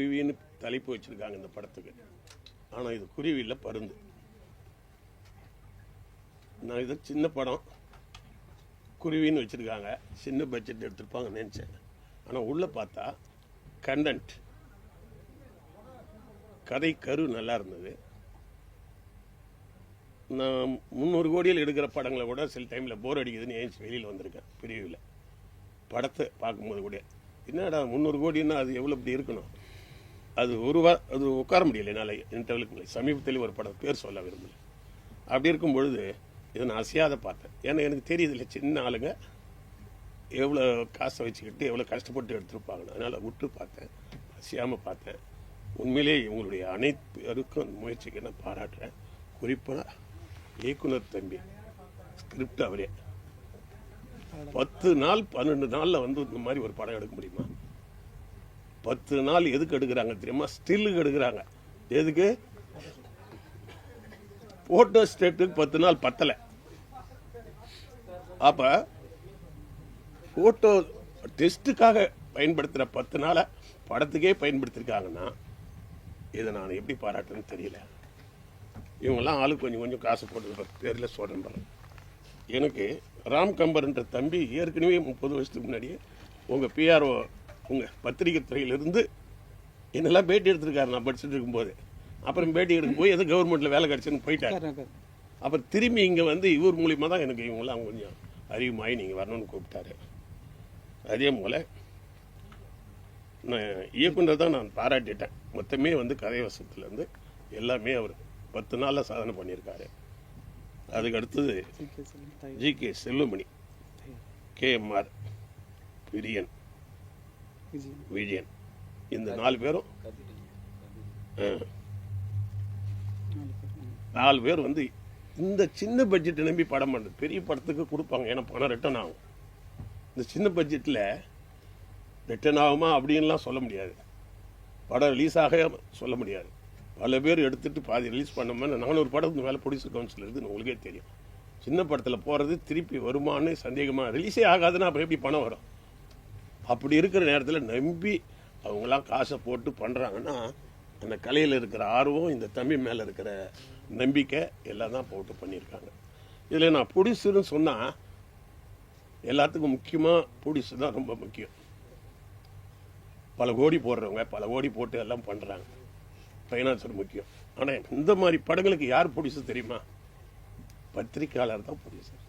குருவின்னு தலைப்பு வச்சுருக்காங்க இந்த படத்துக்கு. ஆனால் இது குருவி இல்லை, பருந்து. நான் இது சின்ன படம் குருவின்னு வச்சுருக்காங்க, சின்ன பட்ஜெட் எடுத்துருப்பாங்கன்னு நினச்சேன். ஆனால் உள்ளே பார்த்தா கண்டென்ட், கதை கரு நல்லா இருந்தது. நான் 300 கோடியில் எடுக்கிற படங்களை கூட சில டைமில் போர் அடிக்குதுன்னு ஏன் வெளியில் வந்திருக்கேன். பிரிவில் படத்தை பார்க்கும்போது கூட என்னடா 300 கோடின்னா அது எவ்வளோ இப்படி இருக்கணும், அது அது உட்கார முடியல என்னால் இன்டர்வலுக்கு முடியல. சமீபத்தில் ஒரு படம் பேர் சொல்ல விரும்பல. அப்படி இருக்கும் பொழுது இதை நான் அசையாத பார்த்தேன். ஏன்னா எனக்கு தெரியுது இல்லை, சின்ன ஆளுங்க எவ்வளோ காசை வச்சுக்கிட்டு எவ்வளோ கஷ்டப்பட்டு எடுத்துருப்பாங்கன்னு. அதனால் விட்டு பார்த்தேன், அசையாமல் பார்த்தேன். உண்மையிலே உங்களுடைய அனைத்து பேருக்கும் முயற்சிக்கு நான் பாராட்டுறேன். குறிப்பாக இயக்குனர் தம்பி, ஸ்கிரிப்ட் அவரே 10 நாள் 12 நாளில் வந்து இந்த மாதிரி ஒரு படம் எடுக்க முடியுமா? 10 நாள் எதுக்கு எடுக்கிறாங்க தெரியுமா? ஸ்டில்லுக்கு எடுக்கிறாங்க. எதுக்கு? போட்டோ ஸ்டேட்டுக்கு 10 நாள் பத்தலை. அப்போ போட்டோ டெஸ்ட்டுக்காக பயன்படுத்துகிற 10 நாளை படத்துக்கே பயன்படுத்தியிருக்காங்கன்னா இதை நான் எப்படி பாராட்டுன்னு தெரியல. இவங்கெல்லாம் ஆளுக்கு கொஞ்சம் கொஞ்சம் காசு போட்டு பேரில் சொல்கிறேன் பாருங்க. எனக்கு ராம் கம்பர்ன்ற தம்பி ஏற்கனவே 30 வருஷத்துக்கு முன்னாடியே உங்கள் பிஆர்ஓ, உங்கள் பத்திரிகை துறையிலிருந்து என்னெல்லாம் பேட்டி எடுத்திருக்காரு நான் படிச்சுட்டு இருக்கும்போது. அப்புறம் பேட்டி எடுக்கும் போய் எது கவர்மெண்ட்டில் வேலை கிடச்சுன்னு போயிட்டாரு. அப்புறம் திரும்பி இங்கே வந்து இவர் மூலிமா தான் எனக்கு இவங்களாம் கொஞ்சம் அறிவுமாயி நீங்கள் வரணும்னு கூப்பிட்டாரு. அதே போல் நான் இயக்குனர் தான் நான் பாராட்டிட்டேன். மொத்தமே வந்து கதை வசத்துலேருந்து எல்லாமே அவர் 10 நாளில் சாதனை பண்ணியிருக்காரு. அதுக்கு அடுத்தது ஜி.கே. செல்வமணி, KMR, பிரியன், விஜயன், இந்த 4 பேரும் 4 பேர் வந்து இந்த சின்ன பட்ஜெட்டை நம்பி படம் பண்ணுறது. பெரிய படத்துக்கு கொடுப்பாங்க, ஏன்னா பணம் ரிட்டர்ன் ஆகும். இந்த சின்ன பட்ஜெட்டில் ரிட்டர்ன் ஆகுமா அப்படின்லாம் சொல்ல முடியாது, படம் ரிலீஸ் ஆக சொல்ல முடியாது. பல பேர் எடுத்துகிட்டு பாதி ரிலீஸ் பண்ணோம்னா நானும் ஒரு படத்துக்கு மேலே ப்ரொடியூசர் கவுன்சில் இருக்குன்னு உங்களுக்கே தெரியும். சின்ன படத்தில் போகிறது திருப்பி வருமானு சந்தேகமாக, ரிலீஸே ஆகாதுன்னா அப்புறம் எப்படி பணம் வரும்? அப்படி இருக்கிற நேரத்தில் நம்பி அவங்களாம் காசை போட்டு பண்ணுறாங்கன்னா அந்த கலையில் இருக்கிற ஆர்வம், இந்த தம்பி மேலே இருக்கிற நம்பிக்கை எல்லாம் தான் போட்டு பண்ணியிருக்காங்க. இதில் நான் ப்ரொடியூசர்னு சொன்னால் எல்லாத்துக்கும் முக்கியமாக ப்ரொடியூசர் தான் ரொம்ப முக்கியம். பல கோடி போடுறவங்க பல கோடி போட்டு எல்லாம் பண்ணுறாங்க, ஃபைனான்சர் முக்கியம். ஆனால் இந்த மாதிரி படங்களுக்கு யார் ப்ரொடியூசர் தெரியுமா? பத்திரிக்கையாளர் தான் ப்ரொடியூசர்.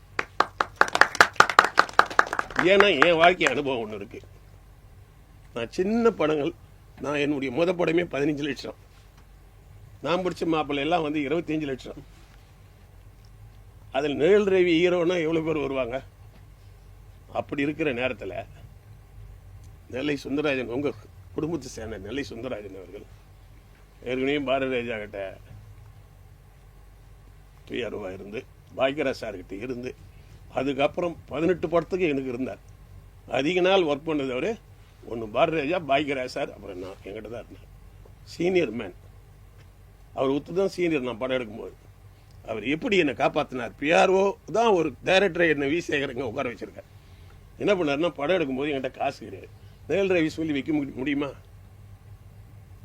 ஏன்னா என் வாழ்க்கை அனுபவம் ஒன்று இருக்கு. நான் சின்ன படங்கள், நான் என்னுடைய படமே 15 லட்சம், நான் பிடிச்ச மாப்பிள்ளை எல்லாம் வந்து 25 லட்சம். அதில் நிழல் ரவி ஹீரோனா எவ்வளோ பேர் வருவாங்க? அப்படி இருக்கிற நேரத்தில் நெல்லை சுந்தரராஜன், உங்கள் குடும்பத்தை சேர்ந்த நெல்லை சுந்தரராஜன் அவர்கள் ஏற்கனவே பாரதி ராஜா கிட்ட பிஆர்ஓவா இருந்து, பாக்யராஜ் சார்கிட்ட இருந்து, அதுக்கப்புறம் 18 படத்துக்கு எனக்கு இருந்தார். அதிக நாள் ஒர்க் பண்ணது அவர் ஒன்று பாரதி ராஜா, பாக்யராஜ் சார், அப்புறம் நான் என்கிட்ட தான் இருந்தேன். சீனியர் மேன் அவர், ஒத்து தான் சீனியர். நான் படம் எடுக்கும்போது அவர் எப்படி என்னை காப்பாற்றினார். பிஆர்ஓ தான் ஒரு டைரக்டரை என்னை விசேகரங்க உட்கார வச்சிருக்கார். என்ன பண்ணார்னா, படம் எடுக்கும்போது என்கிட்ட காசு கிடையாது. நேல் ரவி சொல்லி வைக்க முடியுமா?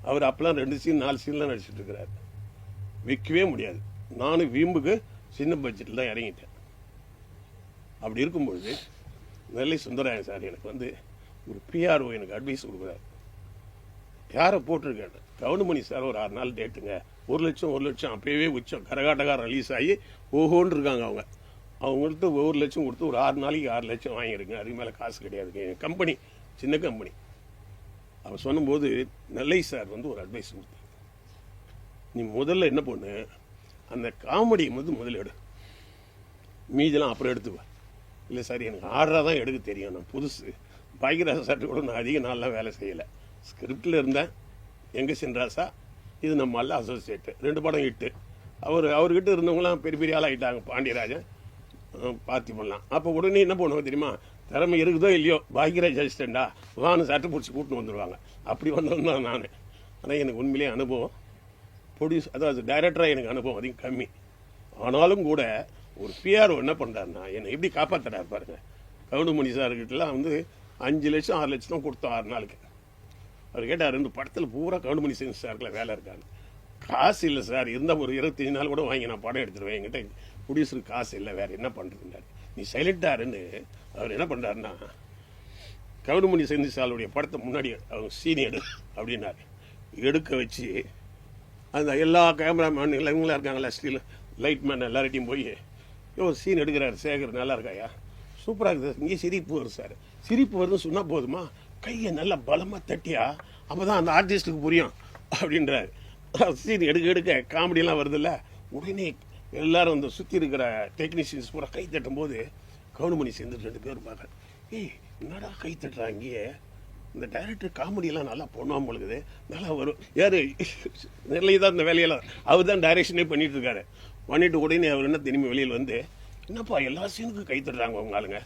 அவர் அப்பெல்லாம் 2 சீன் 4 சீன்லாம் நடிச்சிட்டு இருக்கிறார், விற்கவே முடியாது. நானும் வீம்புக்கு சின்ன பட்ஜெட்டில் தான் இறங்கிட்டேன். அப்படி இருக்கும்பொழுது நெல்லை சுந்தரராஜன் சார் எனக்கு வந்து ஒரு பிஆர்ஓ எனக்கு அட்வைஸ் கொடுக்குறாரு. யாரை போட்டிருக்கேன்? கவுண்டமணி சார் ஒரு 6 நாள் டேட்டுங்க, 1 லட்சம் அப்பவே உச்சம். கரகாட்டக்காரன் ரிலீஸ் ஆகி ஓஹோன்னு இருக்காங்க. அவங்கள்ட்ட 1 லட்சம் கொடுத்து ஒரு 6 நாளைக்கு 6 லட்சம் வாங்கிடுங்க, அதுக்கு மேலே காசு கிடையாதுங்க. என் கம்பெனி சின்ன கம்பெனி. அவர் சொன்னும்போது நெல்லை சார் வந்து ஒரு அட்வைஸ் கொடுத்தார். நீ முதல்ல என்ன பண்ணு, அந்த காமெடியை முதல்ல எடு, மீதெல்லாம் அப்புறம் எடுத்துவேன். இல்லை சார், எனக்கு ஆர்டராக தான் எடுக்க தெரியும், நான் புதுசு. பாக்யராஜ் சார்ட்டு கூட நான் அதிக நாள்லாம் வேலை செய்யலை, ஸ்கிரிப்டில் இருந்தேன். எங்கே சென்றாசா, இது நம்ம எல்லாம் அசோசியேட்டு, 2 படம் ஹிட்டு. அவர்கிட்ட இருந்தவங்களாம் பெரிய பெரிய ஆளாகிட்டாங்க. பாண்டியராஜன், பார்த்திபன்லாம். அப்போ உடனே என்ன பண்ணுவோம் தெரியுமா? திறமை இருக்குதோ இல்லையோ, பாக்யராஜ் அசிஸ்டண்டா வான்னு சட்டை பிடிச்சி கூட்டின்னு வந்துடுவாங்க. அப்படி வந்தவன் தான் நான். ஆனால் எனக்கு உண்மையிலேயே அனுபவம், அதாவது டைரக்டராக எனக்கு அனுபவம் அதிகம் கம்மி. ஆனாலும் கூட ஒரு பிஆர்ஓ என்ன பண்ணுறாருன்னா, என்னை எப்படி காப்பாற்றுறாரு பாருங்க. கவுண்டமணி சார்கிட்டலாம் வந்து 5 லட்சம் 6 லட்சம் தான் கொடுத்தோம் 6 நாளுக்கு. அவர் கேட்டார், இந்த படத்தில் பூரா கவுண்டமணி செஞ்சு சார்ல வேலை இருக்காங்க. காசு இல்லை சார், இருந்தால் ஒரு 25 நாள் கூட வாங்கி நான் படம் எடுத்துருவேன், என்கிட்ட ப்ரொடியூசருக்கு காசு இல்லை, வேறு என்ன பண்ணுறதுன்னாரு. நீ சைலண்டாருன்னு அவர் என்ன பண்ணுறாருன்னா, கவுண்டமணி செந்திசாலுடைய படத்தை முன்னாடி அவங்க சீன் எடு அப்படின்னாரு. எடுக்க வச்சு அந்த எல்லா கேமராமேன் இவங்களாம் இருக்காங்களா, ஸ்டில் லைட் மேன் எல்லார்ட்டையும் போய் சீன் எடுக்கிறாரு. சேகர் நல்லா இருக்காயா, சூப்பராக இருக்குது, இங்கே சிரிப்பு வரும் சார். சிரிப்பு வருதுன்னு சொன்னால் போதுமா, கையை நல்லா பலமாக தட்டியா, அப்போ தான் அந்த ஆர்டிஸ்ட்டுக்கு புரியும் அப்படின்றாரு. சீன் எடுக்க எடுக்க காமெடியெல்லாம் வருதில்ல, உடனே எல்லாரும் அந்த சுற்றி இருக்கிற டெக்னீஷியன்ஸ் பூரா கை தட்டும் போது கவுண்டமணி சேர்ந்து 2 பேர் பார்க்குறேன். ஏய் என்னடா கை தட்டுறாங்க, இங்கே இந்த டைரக்டர் காமெடியெல்லாம் நல்லா பண்ணுவான் பொழுது, நல்லா வரும். யார் நெல்லையை தான் இந்த வேலையெல்லாம் அவர் தான் டைரக்ஷனே பண்ணிட்டு இருக்காரு. பண்ணிட்டு உடனே அவர் என்ன திரும்பி வெளியில் வந்து, என்னப்பா எல்லா சீனுக்கும் கை தட்டுறாங்க உங்க ஆளுங்க,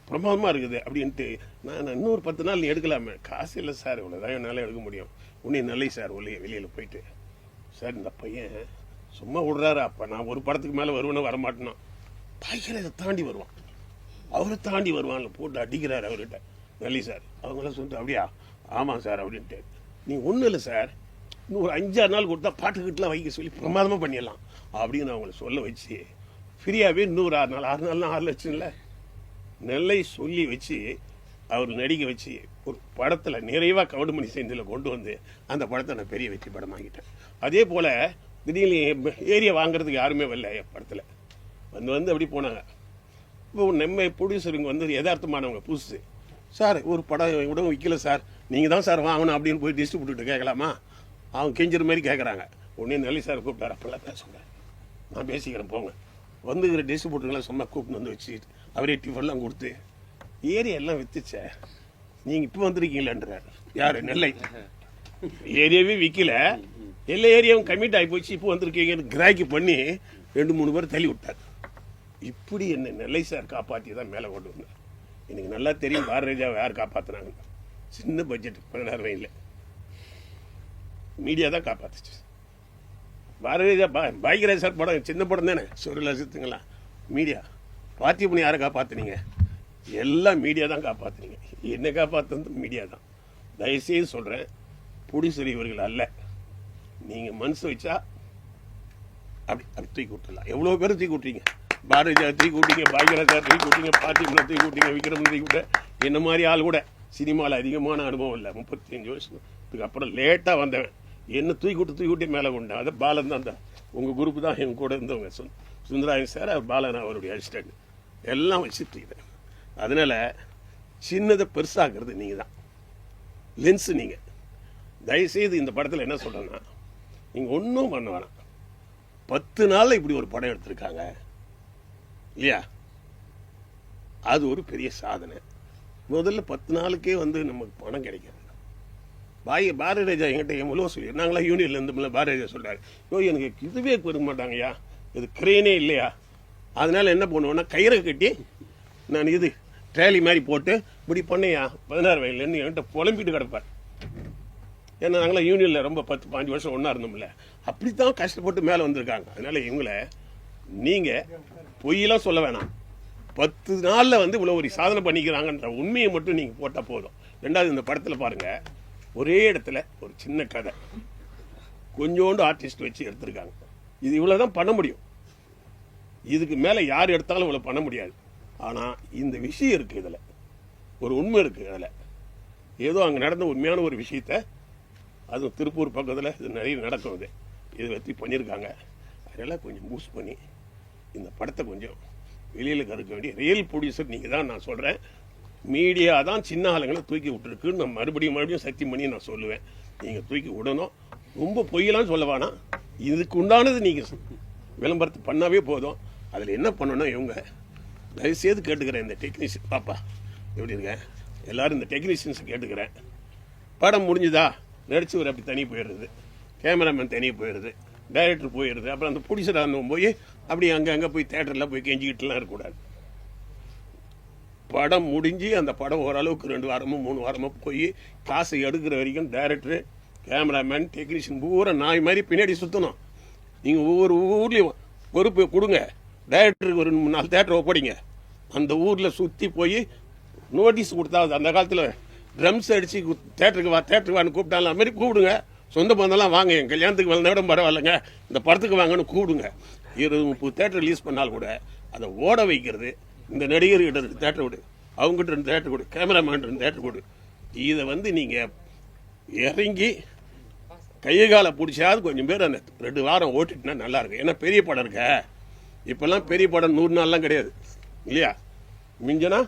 பிரமாதமாக இருக்குது அப்படின்ட்டு. நான் இன்னொரு 10 நாள் நீ எடுக்கலாமே, காசு இல்லை சார், இவ்வளோதான் என்னால் எடுக்க முடியும். உடனே நல்லை சார் வெளியில் போயிட்டு, சார் இந்த பையன் சும்மா விடுறாரு, அப்போ நான் ஒரு படத்துக்கு மேலே வருவேன்னு வரமாட்டேன்னா பயங்கர இதை தாண்டி வருவான், அவரை தாண்டி வருவான்ல போட்டு அடிக்கிறாரு அவர்கிட்ட நல்லி சார். அவங்களாம் சொல்லிட்டு, அப்படியா, ஆமாம் சார் அப்படின்ட்டு. நீ ஒன்றும் இல்லை சார், இன்னும் ஒரு 5-6 நாள் கொடுத்தா பாட்டுக்கிட்டலாம் வைக்க சொல்லி பிரமாதமாக பண்ணிடலாம் அப்படின்னு அவங்கள சொல்ல வச்சு, ஃப்ரீயாகவே இன்னொரு 6 நாள் 6 நாள்லாம் 6 லட்சம் இல்லை நெல்லை சொல்லி வச்சு அவர் நடிக்க வச்சு ஒரு படத்தில் நிறைவாக கவுண்டமணி செந்தில் கொண்டு வந்து அந்த படத்தை நான் பெரிய வெற்றி படமாகிட்டேன். அதே போல் திடீர்னு ஏரியா வாங்குறதுக்கு யாருமே வரல என் படத்தில் வந்து அப்படி போனாங்க. இப்போ நம்ம ப்ரொடியூசருங்க வந்து யதார்த்தமானவங்க புதுசு சார், ஒரு படம் கூட விற்கல சார், நீங்கள் தான் சார் வாங்கணும் அப்படின்னு போய் டிஸ்ட்ரிபியூட்டர் கேட்கலாமா, அவங்க கெஞ்சிற மாதிரி கேட்குறாங்க. உடனே நல்லி சார் கூப்பிட்டார், அப்பெல்லாம் பேசுங்க, நான் பேசிக்கிறேன் போங்க. வந்துக்கிற டிஸ்ட்ரிபியூட்டருங்களாம் சும்மா கூப்பிட்டு வந்து வச்சு அவரே டிஃபன்லாம் கொடுத்து ஏரியா எல்லாம் வித்துச்ச, நீங்கள் இப்போ வந்திருக்கீங்களான்றார். யார் நெல்லை ஏரியாவே விற்கல, எல்லா ஏரியாவும் கமிட் ஆகி போச்சு, இப்போ வந்திருக்கீங்கன்னு கிராக்கி பண்ணி 2-3 பேர் தள்ளி விட்டார். இப்படி என்ன நெல்லை சார் காப்பாற்றி தான் மேலே கொண்டு வந்தார். எனக்கு நல்லா தெரியும் பாரதிராஜாவை யார் காப்பாற்றினாங்க. சின்ன பட்ஜெட் 16 வயதில் மீடியா தான் காப்பாற்றுச்சு. பாரதிராஜா பாய்கராஜ் சார் படம் சின்ன படம் தானே, சொருளாசித்துங்களா மீடியா. பார்த்தி பண்ணி யாரை காப்பாற்றுனீங்க, எல்லாம் மீடியா தான் காப்பாற்றுனீங்க. என்ன காப்பாற்றுறது மீடியா தான். தயவுசெய்து சொல்கிறேன், ப்ரொடியூசர் இவர்கள் அல்ல. நீங்கள் மனசு வச்சா அப்படி தூக்கி விட்டுடலாம். எவ்வளோ பேர் தூக்கி விட்டீங்க, பாரதிராஜா தூக்கி விட்டீங்க, பாய்கராஜ் சார் தூக்கி விட்டீங்க, பார்த்திபனை தூக்கி விட்டீங்க, விக்ரம் தூக்கி விட்ட. என்ன மாதிரி ஆள் கூட சினிமாவில் அதிகமான அனுபவம் இல்லை, 35 வருஷத்துக்கு அப்புறம் லேட்டாக வந்தவன், என்ன தூக்கி விட்டு மேலே கொண்டேன். அதை பாலன் தான், அந்த உங்கள் குரூப்பு தான் எங்க கூட இருந்தவங்க, சுந்தராயன் சார், பாலன் அவருடைய அசிஸ்டன்ட், எல்லாம் வச்சுட்டு இருக்கிறேன். அதனால் சின்னதை பெருசாகிறது நீங்கள் தான், லென்ஸு நீங்கள். தயவுசெய்து இந்த படத்தில் என்ன சொல்கிறேன்னா, நீங்கள் ஒன்றும் பண்ண வேணாம். 10 நாளில் இப்படி ஒரு படம் எடுத்திருக்காங்க இல்லையா, அது ஒரு பெரிய சாதனை. முதல்ல 10 நாளுக்கே வந்து நமக்கு பணம் கிடைக்காது. பாரதிராஜா என்கிட்ட எவ்வளோ சொல்லி நாங்களாம் யூனியன்ல இருந்து பாரதிராஜா சொல்கிறாரு, எனக்கு இதுவே பெருக மாட்டாங்கய்யா, இது கிரேனே இல்லையா, அதனால என்ன பண்ணுவேன்னா கயிறை கட்டி நான் இது ட்ரேலி மாதிரி போட்டு இப்படி பண்ணையா 16 வயதுலேருந்து என்கிட்ட புலம்பிட்டு கிடப்பார். ஏன்னா நாங்களாம் யூனியனில் ரொம்ப 10-15 வருஷம் ஒன்றா இருந்தோம்ல, அப்படித்தான் கஷ்டப்பட்டு மேலே வந்திருக்காங்க. அதனால இவங்களை நீங்கள் பொய்யெல்லாம் சொல்ல வேணாம். 10 நாளில் வந்து இவ்வளோ ஒரு சாதனை பண்ணிக்கிறாங்கன்ற உண்மையை மட்டும் நீங்கள் போட்டால் போதும். 2வது இந்த படத்தில் பாருங்கள், ஒரே இடத்துல ஒரு சின்ன கதை, கொஞ்சோண்டு ஆர்டிஸ்ட் வச்சு எடுத்திருக்காங்க. இது இவ்வளோ தான் பண்ண முடியும், இதுக்கு மேலே யார் எடுத்தாலும் இவ்வளோ பண்ண முடியாது. ஆனால் இந்த விஷயம் இருக்குது, இதில் ஒரு உண்மை இருக்குது. அதில் ஏதோ அங்கே நடந்த உண்மையான ஒரு விஷயத்த, அதுவும் திருப்பூர் பக்கத்தில் இது நிறைய நடக்கும், இதை வச்சு பண்ணியிருக்காங்க. அதனால் கொஞ்சம் பூஸ்ட் பண்ணி இந்த படத்தை கொஞ்சம் வெளியில் கறக்க வேண்டிய ரியல் ப்ரொடியூசர் நீங்கள் தான். நான் சொல்கிறேன், மீடியா தான் சின்ன ஆளுங்களை தூக்கி விட்டுருக்குன்னு நான் மறுபடியும் சத்தியம் பண்ணி நான் சொல்லுவேன். நீங்கள் தூக்கி விடணும், ரொம்ப பொய்யெல்லாம் சொல்ல வேணாம். இதுக்கு உண்டானது நீங்கள் விளம்பரத்தை பண்ணாவே போதும். அதில் என்ன பண்ணணும், இவங்க தயவுசெய்து கேட்டுக்கிறேன், இந்த டெக்னீஷியன் பாப்பா எப்படி இருக்கேன், எல்லோரும் இந்த டெக்னீஷியன்ஸை கேட்டுக்கிறேன். படம் முடிஞ்சுதா, நடிச்சவர் அப்படி தனி போயிடுறது, கேமராமேன் தனியாக போயிடுது, டைரக்டர் போயிடுது, அப்புறம் அந்த ப்ரொடியூசர் ஆனவங்க போய் அப்படி அங்கே போய் தேட்டரில் போய் கெஞ்சிக்கிட்டுலாம் இருக்கக்கூடாது. படம் முடிஞ்சு அந்த படம் ஓரளவுக்கு 2 வாரமோ 3 வாரமோ போய் காசை எடுக்கிற வரைக்கும் டைரக்டரு, கேமராமேன், டெக்னீஷியன் பூரா நாய் மாதிரி பின்னாடி சுற்றணும். நீங்கள் ஒவ்வொரு ஊர்லேயும் பொறுப்பு கொடுங்க, டைரக்டருக்கு ஒரு 4 தேட்டரை ஒப்படைங்க, அந்த ஊரில் சுற்றி போய் நோட்டீஸ் கொடுத்தா. அந்த காலத்தில் ட்ரம்ஸ் அடித்து தேட்டருக்கு வான்னு கூப்பிட்டாலும் அது மாதிரி கூப்பிடுங்க. சொந்த பந்தெல்லாம் வாங்க, என் கல்யாணத்துக்கு வந்த விட பரவாயில்லைங்க, இந்த படத்துக்கு வாங்கன்னு கூப்பிடுங்க. 20-30 தேட்டர் ரிலீஸ் பண்ணாலும் கூட அதை ஓட வைக்கிறது. இந்த நடிகர்கிட்ட 2 தேட்டர் கொடு, அவங்ககிட்ட 2 தேட்டர் கொடு, கேமராமேன் 2 தேட்டர் கொடு. இதை நீங்கள் இறங்கி கையை காலை பிடிச்சாது கொஞ்சம் பேர் அந்த 2 வாரம் ஓட்டிட்டுனா நல்லா இருக்கு. ஏன்னா பெரிய படம் இருக்க, இப்பெல்லாம் பெரிய படம் 100 நாள்லாம் கிடையாது இல்லையா? மிஞ்சனா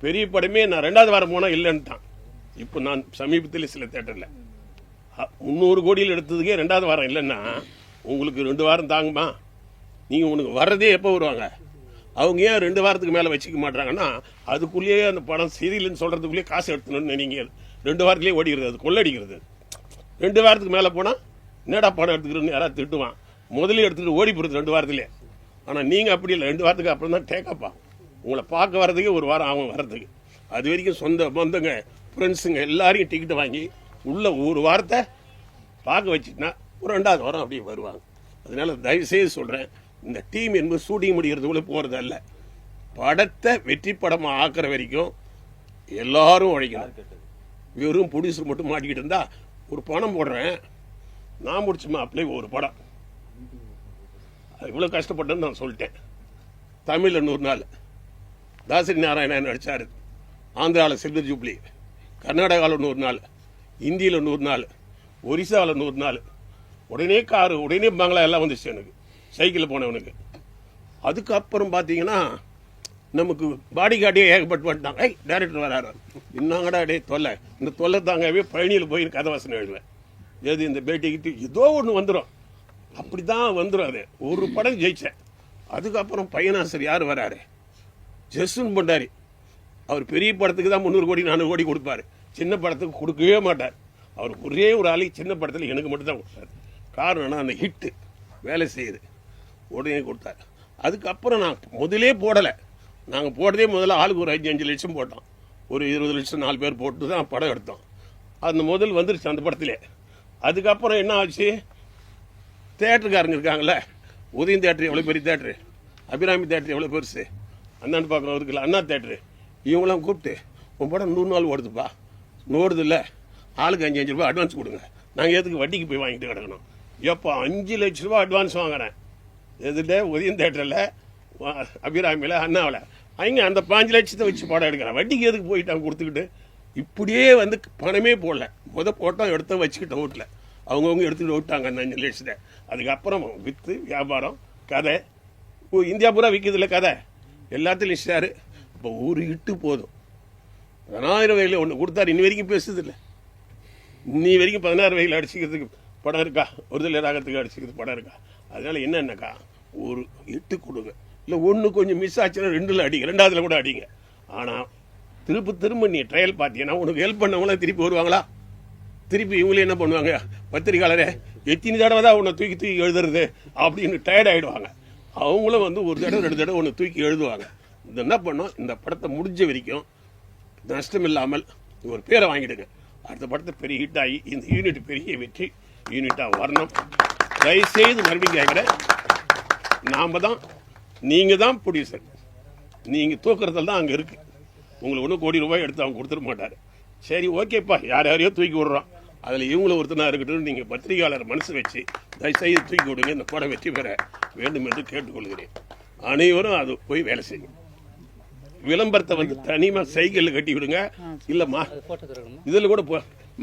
பெரிய படமே நான் 2வது வாரம் போனால் இல்லைன்ட்டான். இப்போ நான் சமீபத்தில் சில தேட்டரில் 300 கோடியில் எடுத்ததுக்கே 2வது வாரம் இல்லைன்னா உங்களுக்கு 2 வாரம் தாங்குமா? நீங்கள் உனக்கு வர்றதே எப்போ வருவாங்க? அவங்க ஏன் 2 வாரத்துக்கு மேலே வச்சுக்க மாட்டாங்கன்னா அதுக்குள்ளேயே அந்த படம் சரியில்லைன்னு சொல்கிறதுக்குள்ளேயே காசு எடுத்துணும்னு நீங்கள் 2 வாரத்துலேயே ஓடிக்கிறது, அது கொள்ளடிக்கிறது. 2 வாரத்துக்கு மேலே போனால் என்னடா படம் எடுத்துக்கிறோன்னு யாராவது திட்டுவான். முதலே எடுத்துகிட்டு ஓடி போகிறது 2 வாரத்துலேயே. ஆனால் நீங்கள் அப்படி இல்லை, 2 வாரத்துக்கு அப்புறம் தான் டேக்கப்பா. உங்களை பார்க்க வர்றதுக்கு 1 வாரம் ஆகும் வர்றதுக்கு. அது வரைக்கும் சொந்த பந்தங்க ஃப்ரெண்ட்ஸுங்க எல்லாரையும் டிக்கெட் வாங்கி உள்ள 1 வாரத்தை பார்க்க வச்சுட்டுனா ஒரு 2வது வாரம் அப்படியே வருவாங்க. அதனால தயவுசெய்து சொல்கிறேன், இந்த டீம் என்பது ஷூட்டிங் முடிகிறதுக்குள்ளே போகிறது அல்ல. படத்தை வெற்றி படமாக ஆக்கிற வரைக்கும் எல்லாரும் உழைக்கணும். வெறும் ப்ரொடியூசர் மட்டும் மாட்டிக்கிட்டு இருந்தா ஒரு பணம் போடுறேன் நான் முடிச்சுமா அப்படியே ஒரு படம் அது இவ்வளோ கஷ்டப்பட்டேன்னு நான் சொல்லிட்டேன். தமிழில் 100 நாள் தாசரி நாராயணன் நடித்தார், ஆந்திராவில் சில்வர் ஜூப்ளி, கர்நாடகாவில் 100 நாள், இந்தியில் 100 நாள், ஒரிசாவில் 100 நாள். உடனே காரு, உடனே பங்களா எல்லாம் வந்துச்சு எனக்கு, சைக்கிளில் போனவனுக்கு. அதுக்கப்புறம் பார்த்தீங்கன்னா நமக்கு பாடி கார்டே ஏகப்பட்டு வந்துட்டாங்க. டைரக்டர் வராரு, இன்னங்கடா டே தொல்லை, இந்த தொல்லை தாங்கவே பழனியில் போய் கதை வசனம் எழுதுவேன். எது இந்த பேட்டிக்கிட்டு ஏதோ ஒன்று வந்துடும், அப்படி தான் வந்துடும். அது ஒரு படம் ஜெயிச்சேன். அதுக்கப்புறம் பையனாசர் யார் வராரு, ஜெசுன் பண்டாரி. அவர் பெரிய படத்துக்கு தான் 300 கோடி 400 கோடி கொடுப்பாரு, சின்ன படத்துக்கு கொடுக்கவே மாட்டார். அவர் ஒரே ஒரு ஆளை சின்ன படத்தில் எனக்கு மட்டும் தான் கொடுத்தாரு. காரணம்னா அந்த ஹிட்டு வேலை செய்யுது, உடனே கொடுத்தாரு. அதுக்கப்புறம் நான் முதலே போடலை, நாங்கள் போட்டதே முதல்ல ஆளுக்கு ஒரு 5 லட்சம் போட்டோம். ஒரு 20 லட்சம் 4 பேர் போட்டு தான் படம் எடுத்தோம். அந்த முதல் வந்துருச்சு அந்த படத்திலே. அதுக்கப்புறம் என்ன ஆச்சு, தேட்டருக்காரங்க இருக்காங்களே, உதயம் தேட்டரு எவ்வளோ பெரிய தேட்டரு, அபிராமி தேட்டரு எவ்வளோ பெருசு, அண்ணாண்டு பார்க்குறோம் இருக்குல்ல அண்ணா தேட்டரு, இவங்களாம் கூப்பிட்டு உன் படம் 100 நாள் ஓடுதுப்பா, ஓடுது இல்லை, ஆளுக்கு 5 ரூபா அட்வான்ஸ் கொடுங்க, நாங்கள் எதுக்கு வட்டிக்கு போய் வாங்கிட்டு கிடக்கணும். எப்போ 5 லட்ச ரூபா அட்வான்ஸ் வாங்குறேன். எதுல உதயம் தேட்டரில், அபிராமியில், அண்ணாவில். அவங்க அந்த 5 லட்சத்தை வச்சு படம் எடுக்கிறேன், வட்டிக்கு எதுக்கு போயிட்டாங்க கொடுத்துக்கிட்டு. இப்படியே வந்து பணமே போடல, போட்டோம் எடுத்த வச்சுக்கிட்ட வீட்டில் அவங்கவுங்க எடுத்துக்கிட்டு விட்டாங்க அந்த 5 லட்சத்தை. அதுக்கப்புறம் விற்று வியாபாரம் கதை இந்தியா பூரா விற்கிறதுல கதை எல்லாத்துலையும் ஷேரு. இப்போ ஒரு இட்டு போதும். 16 வயதில் ஒன்று கொடுத்தாரு, இன்னி வரைக்கும் பேசுதில்லை. இன்னி வரைக்கும் 16 வயதில் அடிச்சுக்கிறதுக்கு படம் இருக்கா, ஒருதலை ராகத்துக்கு அடிச்சுக்கிறது படம் இருக்கா. அதனால என்னென்னக்கா ஒரு இட்டு கொடுங்க, இல்லை ஒன்று கொஞ்சம் மிஸ் ஆச்சுன்னா 2ல் அடிங்க, 2வதுல கூட அடிங்க. ஆனால் திரும்ப நீ ட்ரையல் பார்த்தீங்கன்னா உனக்கு ஹெல்ப் பண்ணவங்களாம் திருப்பி வருவாங்களா? திருப்பி இவங்களே என்ன பண்ணுவாங்க, பத்திரிக்கையாளரே எத்தனை தடவை தான் உன்னை தூக்கி எழுதுறது அப்படின்னு டயர்ட் ஆகிடுவாங்க. அவங்களும் வந்து ஒரு தடவை 2 தடவை ஒன்று தூக்கி எழுதுவாங்க. இது என்ன பண்ணோம், இந்த படத்தை முடிஞ்ச வரைக்கும் நஷ்டம் இல்லாமல் ஒரு பேரை வாங்கிடுங்க. அடுத்த படத்தை பெரிய ஹிட் ஆகி இந்த யூனிட் பெரிய வெற்றி யூனிட்டாக வரணும். தயவுசெய்து மறுபடியும் கேட்குறேன், நாம் தான், நீங்கள் தான் ப்ரொடியூசர், நீங்கள் தூக்குறதுல தான் அங்கே இருக்குது. உங்களுக்கு 1 கோடி ரூபாய் எடுத்து அவங்க கொடுத்துட மாட்டார். சரி ஓகேப்பா, யாரையோ தூக்கி விடுறோம், அதில் இவங்களும் ஒருத்தனாக இருக்கட்டும். நீங்கள் பத்திரிகையாளர் மனசு வச்சு தயவுசெய்து தூக்கி விடுங்க, இந்த படம் வெற்றி பெற வேண்டும் என்று கேட்டுக்கொள்கிறேன். அனைவரும் அது போய் வேலை செய்யும். விளம்பரத்தை வந்து தனியாக சைக்கிளில் கட்டி விடுங்க, இல்லைம்மா இதில் கூட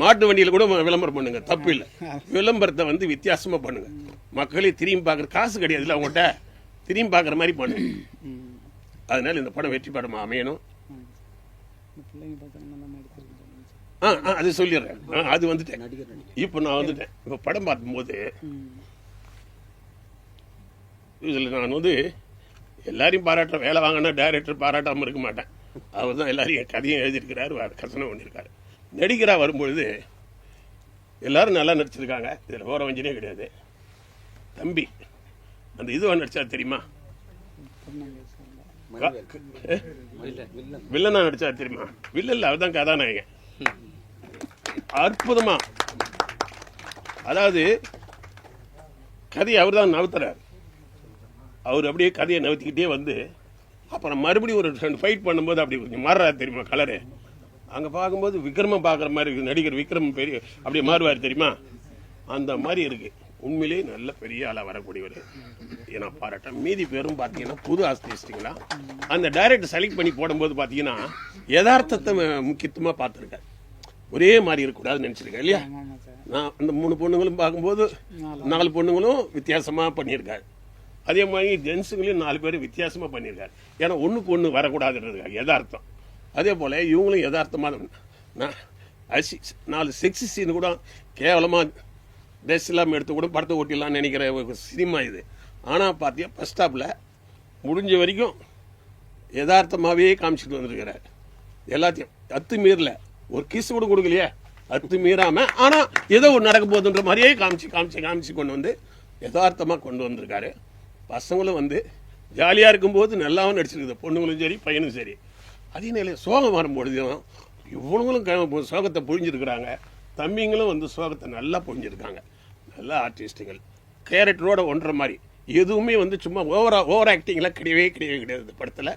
மாட்டு வண்டியில் கூட விளம்பரம் பண்ணுங்க, தப்பு இல்லை. விளம்பரத்தை வந்து வித்தியாசமாக பண்ணுங்க, மக்களே திரும்பி பார்க்குற காசு கிடையாது இல்லை அவங்கள்ட்ட, திரும்பி பார்க்குற மாதிரி பண்ணுங்க. அதனால இந்த படம் வெற்றி படமா அமையணும். அது சொல்லிடுறேன், அது வந்துட்டேன். இப்போ நான் வந்துட்டேன். இப்போ படம் பார்க்கும்போது இதில் நான் வந்து எல்லாரையும் பாராட்டுற, வேலை வாங்கினா டைரக்டர் பாராட்டாமல் இருக்க மாட்டேன். அவர் தான் எல்லாரையும் கதையும் எழுதியிருக்கிறாரு, கசனம் பண்ணியிருக்காரு. நடிகராக வரும்பொழுது எல்லாரும் நல்லா நடிச்சிருக்காங்க, இதில் ஓர வஞ்சனே கிடையாது. தம்பி அந்த இதுவாக நடிச்சா தெரியுமா, வில்லனா நடிச்சா தெரியுமா, வில்லன் அவர் தான் கதாநாயகன். அற்புதமா, அதாவது கதையை அவர் தான் நவுத்துறாரு. அவர் அப்படியே கதையை நவுத்திக்கிட்டே வந்து அப்புறம் மறுபடியும் ஒரு 2 ஃபைட் பண்ணும்போது அப்படி கொஞ்சம் மாறுறாரு தெரியுமா கலரு, அங்கே பார்க்கும்போது விக்ரம பார்க்குற மாதிரி இருக்குது. நடிகர் விக்ரம் பெரிய அப்படியே மாறுவார் தெரியுமா, அந்த மாதிரி இருக்குது. உண்மையிலேயே நல்ல பெரிய ஆளாக வரக்கூடியவர் ஏன்னா பாராட்டேன். மீதி பேரும் பார்த்தீங்கன்னா புது ஆர்டிஸ்ட்டுங்களா அந்த டைரக்டர் செலக்ட் பண்ணி போடும்போது பார்த்தீங்கன்னா யதார்த்தத்தை முக்கியத்துவமாக பார்த்துருக்கேன். ஒரே மாதிரி இருக்கக்கூடாதுன்னு நினச்சிருக்கேன் இல்லையா. நான் அந்த 3 பொண்ணுங்களும் பார்க்கும்போது 4 பொண்ணுங்களும் வித்தியாசமாக பண்ணியிருக்காரு. அதே மாதிரி ஜென்ஸுங்களையும் 4 பேர் வித்தியாசமாக பண்ணியிருக்காரு. ஏன்னா ஒன்றுக்கு ஒன்று வரக்கூடாதுன்றதுக்காக யதார்த்தம். அதே போல் இவங்களும் யதார்த்தமாக நான் 4 செக்ஸி சீன் கூட கேவலமாக ட்ரெஸ் இல்லாமல் எடுத்து கூட படத்தை ஓட்டிடலாம்னு நினைக்கிற ஒரு சினிமா இது. ஆனால் பார்த்தியா ஃபர்ஸ்ட் ஸ்டாப்பில் முடிஞ்ச வரைக்கும் யதார்த்தமாகவே காமிச்சிட்டு வந்துருக்கிறார். எல்லாத்தையும் அத்துமீறல, ஒரு கிஸ் கூட கொடுக்கலையே, அத்துமீறாமல். ஆனால் ஏதோ ஒரு நடக்க போகுதுன்ற மாதிரியே காமிச்சு கொண்டு வந்து யதார்த்தமாக கொண்டு வந்திருக்காரு. பசங்களும் வந்து ஜாலியாக இருக்கும்போது நல்லாவும் நடிச்சிருக்குது, பொண்ணுங்களும் சரி பையனும் சரி. அதே நிலையில் சோகம் வரும்பொழுதும் இவங்களும் சோகத்தை புரிஞ்சிருக்கிறாங்க, தம்பிங்களும் வந்து சோகத்தை நல்லா புரிஞ்சிருக்காங்க. நல்ல ஆர்டிஸ்ட்டுகள் கேரக்டரோட ஒன்றரை மாதிரி எதுவுமே வந்து சும்மா ஓவர் ஆக்டிங்லாம் கிடையவே கிடையாது இந்த படத்தில்.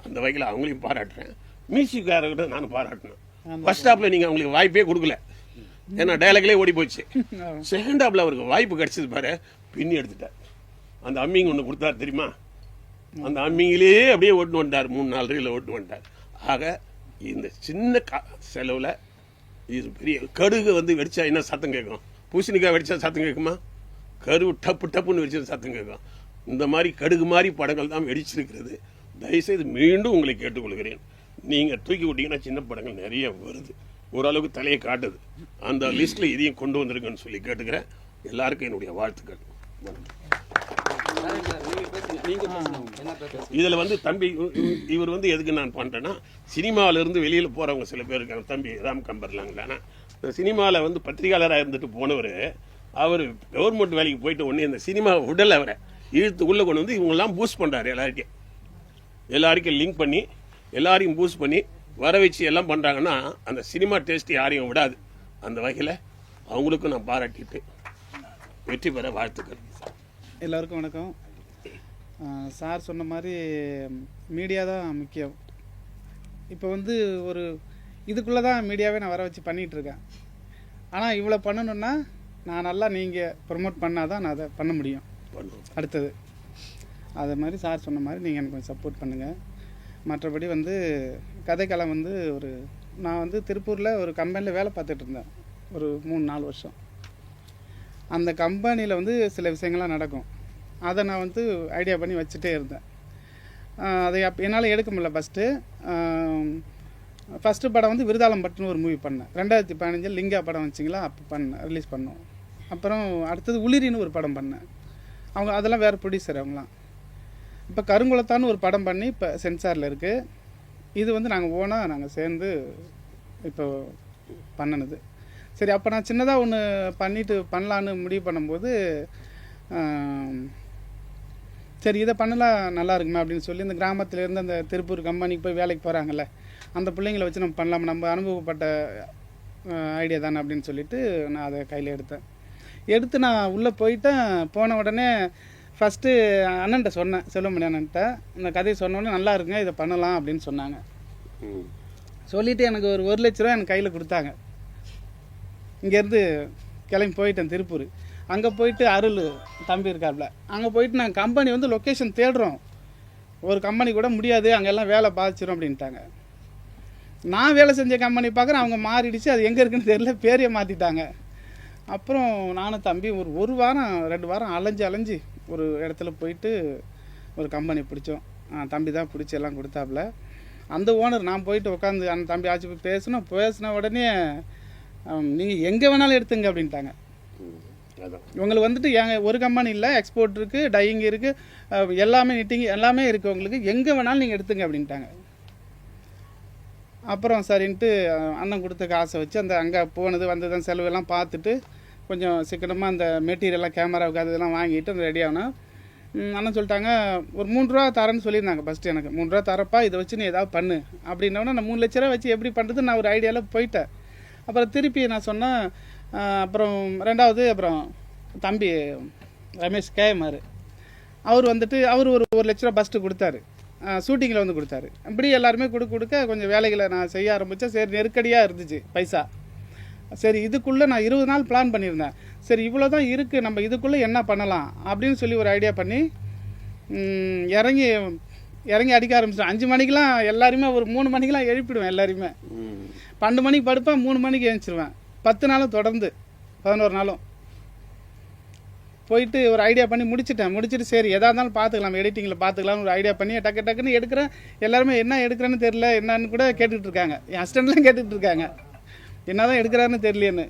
அந்த வகையில் அவங்களையும் பாராட்டுறேன். மியூசிக் டைரக்டர் நானும் பாராட்டினேன். ஃபர்ஸ்ட் ஹாஃபில் நீங்கள் அவங்களுக்கு வாய்ப்பே கொடுக்கல, ஏன்னா டைலாக்லேயே ஓடி போச்சு. செகண்ட் ஹாஃபில் அவருக்கு வாய்ப்பு கிடைச்சது பாரு, பின்னி எடுத்துட்டார். அந்த அம்மிங் ஒன்று கொடுத்தாரு தெரியுமா, அந்த அம்மிங்கிலேயே அப்படியே ஓட்டு வந்துட்டார். 3-4 ரீல ஓட்டு வந்துட்டார். ஆக இந்த சின்ன செலவில் இது பெரிய கடுகு வந்து வெடிச்சா என்ன சத்தம் கேட்கும், பூசணிக்காய் வெடிச்சா சத்தம் கேட்குமா, கரு டப்புன்னு வெடிச்சா சத்தம் கேட்கும். இந்த மாதிரி கடுகு மாதிரி படங்கள் தான் வெடிச்சிருக்கிறது. தயவுசெய்து மீண்டும் உங்களை கேட்டுக்கொள்கிறேன், நீங்கள் தூக்கி விட்டீங்கன்னா சின்ன படங்கள் நிறைய வருது, ஓரளவுக்கு தலையை காட்டுது. அந்த லிஸ்ட்டில் இதையும் கொண்டு வந்திருக்குன்னு சொல்லி கேட்டுக்கிறேன். எல்லாருக்கும் என்னுடைய வாழ்த்துக்கள். இதில் வந்து தம்பி இவர் வந்து எதுக்கு நான் பண்ணுறேன்னா, சினிமாவிலேருந்து வெளியில் போகிறவங்க சில பேர் இருக்காங்க. தம்பி ராம் கம்பர்லாங்களானா இந்த சினிமாவில் வந்து பத்திரிகையாளராக இருந்துட்டு போனவர், அவர் கவர்மெண்ட் வேலைக்கு போயிட்டு உடனே இந்த சினிமா உடல் அவரை இழுத்து உள்ளே கொண்டு வந்து இவங்கெல்லாம் பூஸ்ட் பண்ணுறாரு. எல்லாருக்கும் லிங்க் பண்ணி எல்லாரையும் பூஸ்ட் பண்ணி வர வச்சு எல்லாம் பண்ணுறாங்கன்னா அந்த சினிமா டேஸ்ட் யாரையும் விடாது. அந்த வகையில் அவங்களுக்கும் நான் பாராட்டிட்டு வெற்றி பெற வாழ்த்துக்கள். எல்லோருக்கும் வணக்கம். சார் சொன்ன மாதிரி மீடியா தான் முக்கியம். இப்போ வந்து ஒரு இதுக்குள்ளே தான் மீடியாவே நான் வர வச்சு பண்ணிகிட்ருக்கேன். ஆனால் இவ்வளோ பண்ணணுன்னா நான் நல்லா நீங்கள் ப்ரொமோட் பண்ணால் தான் நான் அதை பண்ண முடியும் அடுத்தது. அது மாதிரி சார் சொன்ன மாதிரி நீங்கள் எனக்கு கொஞ்சம் சப்போர்ட் பண்ணுங்கள். மற்றபடி வந்து கதைக்களம் வந்து நான் வந்து திருப்பூரில் ஒரு கம்பெனியில் வேலை பார்த்துட்டு இருந்தேன் ஒரு 3-4 வருஷம். அந்த கம்பெனியில் வந்து சில விஷயங்கள்லாம் நடக்கும், அதை நான் வந்து ஐடியா பண்ணி வச்சுட்டே இருந்தேன். அதை என்னால் எடுக்க முடியல. ஃபஸ்ட்டு படம் வந்து விருதாளம் பட்டுன்னு ஒரு மூவி பண்ணேன். 2015 லிங்கா படம் வச்சிங்களா, அப்போ ரிலீஸ் பண்ணோம். அப்புறம் அடுத்தது உளிரின்னு ஒரு படம் பண்ணேன். அவங்க அதெல்லாம் வேறு ப்ரொடியூசர் அவங்களாம். இப்போ கருங்குளத்தான்னு ஒரு படம் பண்ணி இப்போ சென்சாரில் இருக்குது. இது வந்து நாங்கள் சேர்ந்து இப்போ பண்ணினது. சரி, அப்போ நான் சின்னதாக ஒன்று பண்ணிவிட்டு பண்ணலான்னு முடிவு பண்ணும்போது, சரி இதை பண்ணலாம் நல்லா இருக்குமா அப்படின்னு சொல்லி இந்த கிராமத்துலேருந்து அந்த திருப்பூர் கம்பெனிக்கு போய் வேலைக்கு போகிறாங்கல்ல, அந்த பிள்ளைங்களை வச்சு நம்ம பண்ணலாம், நம்ம அனுபவப்பட்ட ஐடியா தானே அப்படின்னு சொல்லிட்டு நான் அதை கையில் எடுத்து நான் உள்ளே போயிட்டேன். போன உடனே ஃபஸ்ட்டு அண்ணன்ட்ட சொன்னேன், செல்வமணி அண்ணன்ட்ட. இந்த கதையை சொன்னோடனே நல்லா இருக்குங்க, இதை பண்ணலாம் அப்படின்னு சொன்னாங்க. சொல்லிவிட்டு எனக்கு ஒரு 1 லட்ச ரூபா எனக்கு கையில் கொடுத்தாங்க. இங்கேருந்து கிளம்பி போயிட்டேன் திருப்பூர். அங்கே போயிட்டு அருள் தம்பி இருக்காப்புல, அங்கே போயிட்டு நாங்கள் கம்பெனி வந்து லொக்கேஷன் தேடுறோம். ஒரு கம்பெனி கூட முடியாது, அங்கெல்லாம் வேலை பாதிச்சிடும் அப்படின்ட்டாங்க. நான் வேலை செஞ்ச கம்பெனி பார்க்குறேன், அவங்க மாறிடுச்சு, அது எங்கே இருக்குன்னு தெரியல, பேரையே மாற்றிட்டாங்க. அப்புறம் நானும் தம்பி ஒரு வாரம் 2 வாரம் அலைஞ்சு ஒரு இடத்துல போயிட்டு ஒரு கம்பெனி பிடிச்சோம். தம்பி தான் பிடிச்சி எல்லாம் கொடுத்தாப்புல. அந்த ஓனர் நான் போயிட்டு உட்காந்து அந்த தம்பி ஆச்சு போய் பேசின உடனே நீங்கள் எங்கே வேணாலும் எடுத்துங்க அப்படின்ட்டாங்க. உங்களுக்கு வந்துட்டு ஒரு கம்பெனி இல்லை, எக்ஸ்போர்ட் இருக்குது, டையிங் இருக்குது, எல்லாமே நிட்டிங் எல்லாமே இருக்குது, உங்களுக்கு எங்கே வேணாலும் நீங்கள் எடுத்துங்க அப்படின்ட்டாங்க. அப்புறம் சரின்ட்டு அண்ணன் கொடுத்த காசை வச்சு அந்த அங்கே போனது வந்தது செலவெல்லாம் பார்த்துட்டு கொஞ்சம் சிக்கனமாக அந்த மெட்டீரியல்லாம் கேமராவுக்கு அதெல்லாம் வாங்கிட்டு அந்த ரெடி ஆனால் அண்ணன் சொல்லிட்டாங்க, ஒரு 3 ரூபா தரேன்னு சொல்லியிருந்தாங்க. ஃபஸ்ட்டு எனக்கு 3 ரூபா தரப்பா, இதை வச்சு நீ ஏதாவது பண்ணு அப்படின்னோடனே நான் 3 லட்ச ரூபா வச்சு எப்படி பண்ணுறது நான் ஒரு ஐடியாவில் போயிட்டேன். அப்புறம் திருப்பி நான் சொன்னேன். அப்புறம் 2வது அப்புறம் தம்பி ரமேஷ் கேஎம்ஆர் அவர் வந்துட்டு அவர் ஒரு 1 லட்ச ரூபா ஃபஸ்ட்டு கொடுத்தாரு. ஷூட்டிங்கில் வந்து கொடுத்தாரு. இப்படி எல்லாருமே கொடுக்க கொஞ்சம் வேலைகளை நான் செய்ய ஆரம்பித்தேன். சரி, நெருக்கடியாக இருந்துச்சு பைசா. சரி, இதுக்குள்ளே நான் 20 நாள் பிளான் பண்ணியிருந்தேன். சரி, இவ்வளோ தான் இருக்குது, நம்ம இதுக்குள்ளே என்ன பண்ணலாம் அப்படின்னு சொல்லி ஒரு ஐடியா பண்ணி இறங்கி அடிக்க ஆரம்பிச்சிட்டேன். 5 மணிக்கெலாம் எல்லாருமே ஒரு 3 மணிக்கெலாம் எழுப்பிடுவேன். எல்லாருமே 12 மணிக்கு படுப்பேன், 3 மணிக்கு எழுந்திருவேன். 10 நாளும் தொடர்ந்து 11 நாளும் போயிட்டு ஒரு ஐடியா பண்ணி முடிச்சுட்டு சரி எதாக இருந்தாலும் பார்த்துக்கலாம், எடிட்டிங்கில் பார்த்துக்கலாம் ஒரு ஐடியா பண்ணி டக்குன்னு எடுக்கிறேன். எல்லாருமே என்ன எடுக்கிறேன்னு தெரியல, என்னன்னு கூட கேட்டுக்கிட்டு இருக்காங்க. என் அசிஸ்டண்ட்லாம் கேட்டுக்கிட்டு இருக்காங்க என்ன தான் எடுக்கிறாருன்னு தெரியலேன்னு.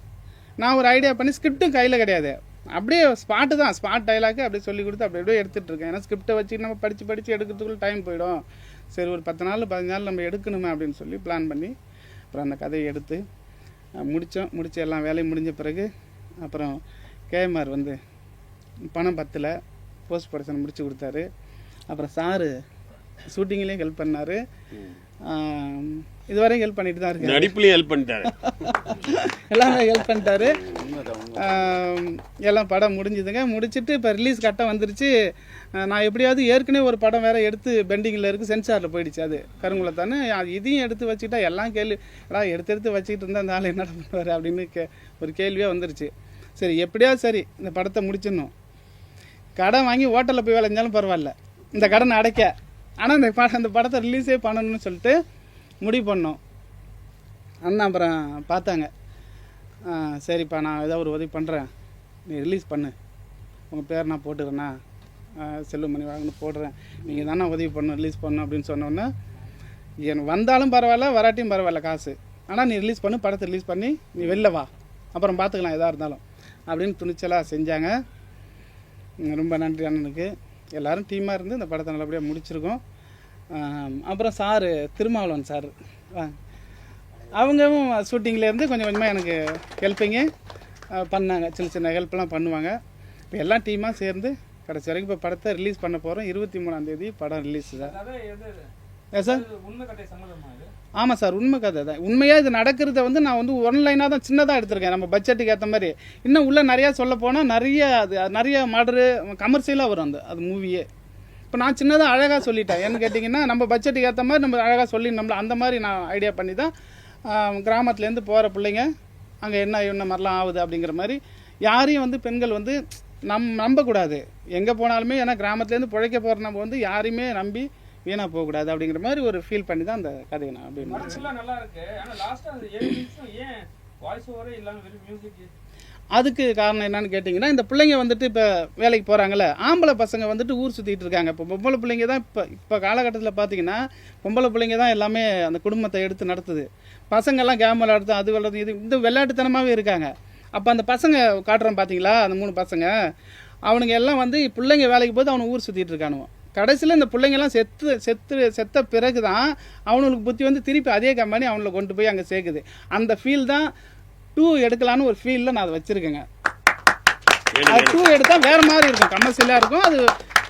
நான் ஒரு ஐடியா பண்ணி ஸ்கிரிப்டும் கையில் கிடையாது, அப்படியே ஸ்பாட் டைலாக்கு அப்படியே சொல்லி கொடுத்து அப்படியே எடுத்துகிட்டு இருக்கேன். ஏன்னா ஸ்கிரிப்டை வச்சு நம்ம படித்து எடுக்கிறதுக்குள்ள டைம் போயிடும். சரி, ஒரு 10 நாள் 15 நாள் நம்ம எடுக்கணுமே அப்படின்னு சொல்லி பிளான் பண்ணி அப்புறம் அந்த கதையை எடுத்து முடித்து எல்லாம் வேலையும் முடிஞ்ச பிறகு அப்புறம் கேஎம்ஆர் வந்து பணம் 10ல் போஸ்ட் ப்ரொடக்ஷன் முடிச்சு கொடுத்தாரு. அப்புறம் சாரு ஷூட்டிங்லேயும் ஹெல்ப் பண்ணார். இதுவரையும் ஹெல்ப் பண்ணிட்டு தான் இருக்கு. நடிப்புலையும் ஹெல்ப் பண்ணிட்டாரு, எல்லாமே ஹெல்ப் பண்ணிட்டாரு. எல்லாம் படம் முடிஞ்சுதுங்க. முடிச்சுட்டு இப்போ ரிலீஸ் கட்டம் வந்துருச்சு. நான் எப்படியாவது ஏற்கனவே ஒரு படம் வேறு எடுத்து பெண்டிங்கில் இருக்குது, சென்சாரில் போயிடுச்சு. அது கருங்குளத்தானே. இதையும் எடுத்து வச்சுக்கிட்டா எல்லாம் எடுத்து வச்சுக்கிட்டு இருந்தால் அந்த ஆள் என்ன பண்ணுவார் அப்படின்னு ஒரு கேள்வியாக வந்துருச்சு. சரி, எப்படியாவது சரி இந்த படத்தை முடிச்சிடணும். கடன் வாங்கி ஹோட்டலில் போய் வேலை செஞ்சாலும் பரவாயில்ல, இந்த கடனை அடைக்க. ஆனால் இந்த படத்தை ரிலீஸே பண்ணணும்னு சொல்லிட்டு முடிவு பண்ணோம். அண்ணா அப்புறம் பார்த்தாங்க. சரிப்பா, நான் ஏதோ ஒரு உதவி பண்ணுறேன், நீ ரிலீஸ் பண்ணு, உங்கள் பேர் நான் போட்டுக்கிறேண்ணா, செல்லுமணி வாங்கன்னு போடுறேன், நீங்கள் தானே உதவி பண்ணணும், ரிலீஸ் பண்ணணும் அப்படின்னு சொன்னோன்னே எனக்கு வந்தாலும் பரவாயில்ல வராட்டியும் பரவாயில்ல காசு, ஆனால் நீ ரிலீஸ் பண்ணு, படத்தை ரிலீஸ் பண்ணி நீ வெளில வா, அப்புறம் பார்த்துக்கலாம் எதாக இருந்தாலும் அப்படின்னு துணிச்சலாக செஞ்சாங்க. ரொம்ப நன்றி அண்ணனுக்கு. எல்லோரும் டீமாக இருந்து இந்த படத்தை நல்லபடியாக முடிச்சிருக்கோம். அப்புறம் சாரு திருமாவளவன் சார் அவங்களும் ஷூட்டிங்லேருந்து கொஞ்சம் கொஞ்சமாக எனக்கு ஹெல்ப்பிங்கு பண்ணாங்க, சின்ன ஹெல்ப்லாம் பண்ணுவாங்க. இப்போ எல்லாம் டீமாக சேர்ந்து கடைசி வரைக்கும் இப்போ படத்தை ரிலீஸ் பண்ண போகிறோம். 23ஆம் தேதி படம் ரிலீஸ் தான். சார் ஆமாம் சார், உண்மை கதை தான். உண்மையாக இது நடக்கிறத வந்து நான் வந்து ஒன்லைனாக தான் சின்னதாக எடுத்திருக்கேன், நம்ம பட்ஜெட்டுக்கு ஏற்ற மாதிரி. இன்னும் உள்ளே நிறையா சொல்ல போனால் நிறைய மாடரு கமர்ஷியலாக வரும் அது மூவியே. இப்போ நான் சின்னதாக அழகாக சொல்லிட்டேன். ஏன்னு கேட்டிங்கன்னா நம்ம பட்ஜெட்டுக்கு ஏற்ற மாதிரி நம்ம அழகாக சொல்லி நம்மள அந்த மாதிரி நான் ஐடியா பண்ணி தான் கிராமத்துலேருந்து போகிற பிள்ளைங்க அங்கே என்ன மாதிரிலாம் ஆகுது அப்படிங்கிற மாதிரி. யாரையும் வந்து பெண்கள் வந்து நம்பக்கூடாது எங்கே போனாலுமே. ஏன்னா கிராமத்துலேருந்து பிழைக்க போகிற நம்ம வந்து யாரையுமே நம்பி வீணாக போகக்கூடாது அப்படிங்கிற மாதிரி ஒரு ஃபீல் பண்ணி தான் அந்த கதையை நான் அப்படி அதுக்கு காரணம் என்னன்னு கேட்டிங்கன்னா, இந்த பிள்ளைங்க வந்துட்டு இப்போ வேலைக்கு போகிறாங்கல்ல, ஆம்பளை பசங்க வந்துட்டு ஊர் சுற்றிட்டு இருக்காங்க. இப்போ பொம்பளை பிள்ளைங்க தான் இப்போ காலகட்டத்தில் பார்த்தீங்கன்னா பொம்பளை பிள்ளைங்க தான் எல்லாமே அந்த குடும்பத்தை எடுத்து நடத்துது. பசங்கள்லாம் கேம் விளையாடுறது, அது விளையாடுறது, இந்த விளையாட்டுத்தனமாகவே இருக்காங்க. அப்போ அந்த பசங்க காட்டுறோம் பார்த்தீங்களா, அந்த 3 பசங்க அவனுங்க எல்லாம் வந்து பிள்ளைங்க வேலைக்கு போது அவனை ஊர் சுற்றிட்டு இருக்கானுவோ. கடைசியில் இந்த பிள்ளைங்கெல்லாம் செத்த பிறகு தான் அவனுக்கு புத்தி வந்து திருப்பி அதே கம்பெனி அவங்கள கொண்டு போய் அங்கே சேர்க்குது. அந்த ஃபீல் தான் 2 எடுக்கலான்னு ஒரு ஃபீலில் நான் அதை வச்சுருக்கேங்க. 2 எடுத்தால் வேறு மாதிரி இருக்கும், கமர்ஷியலாக இருக்கும். அது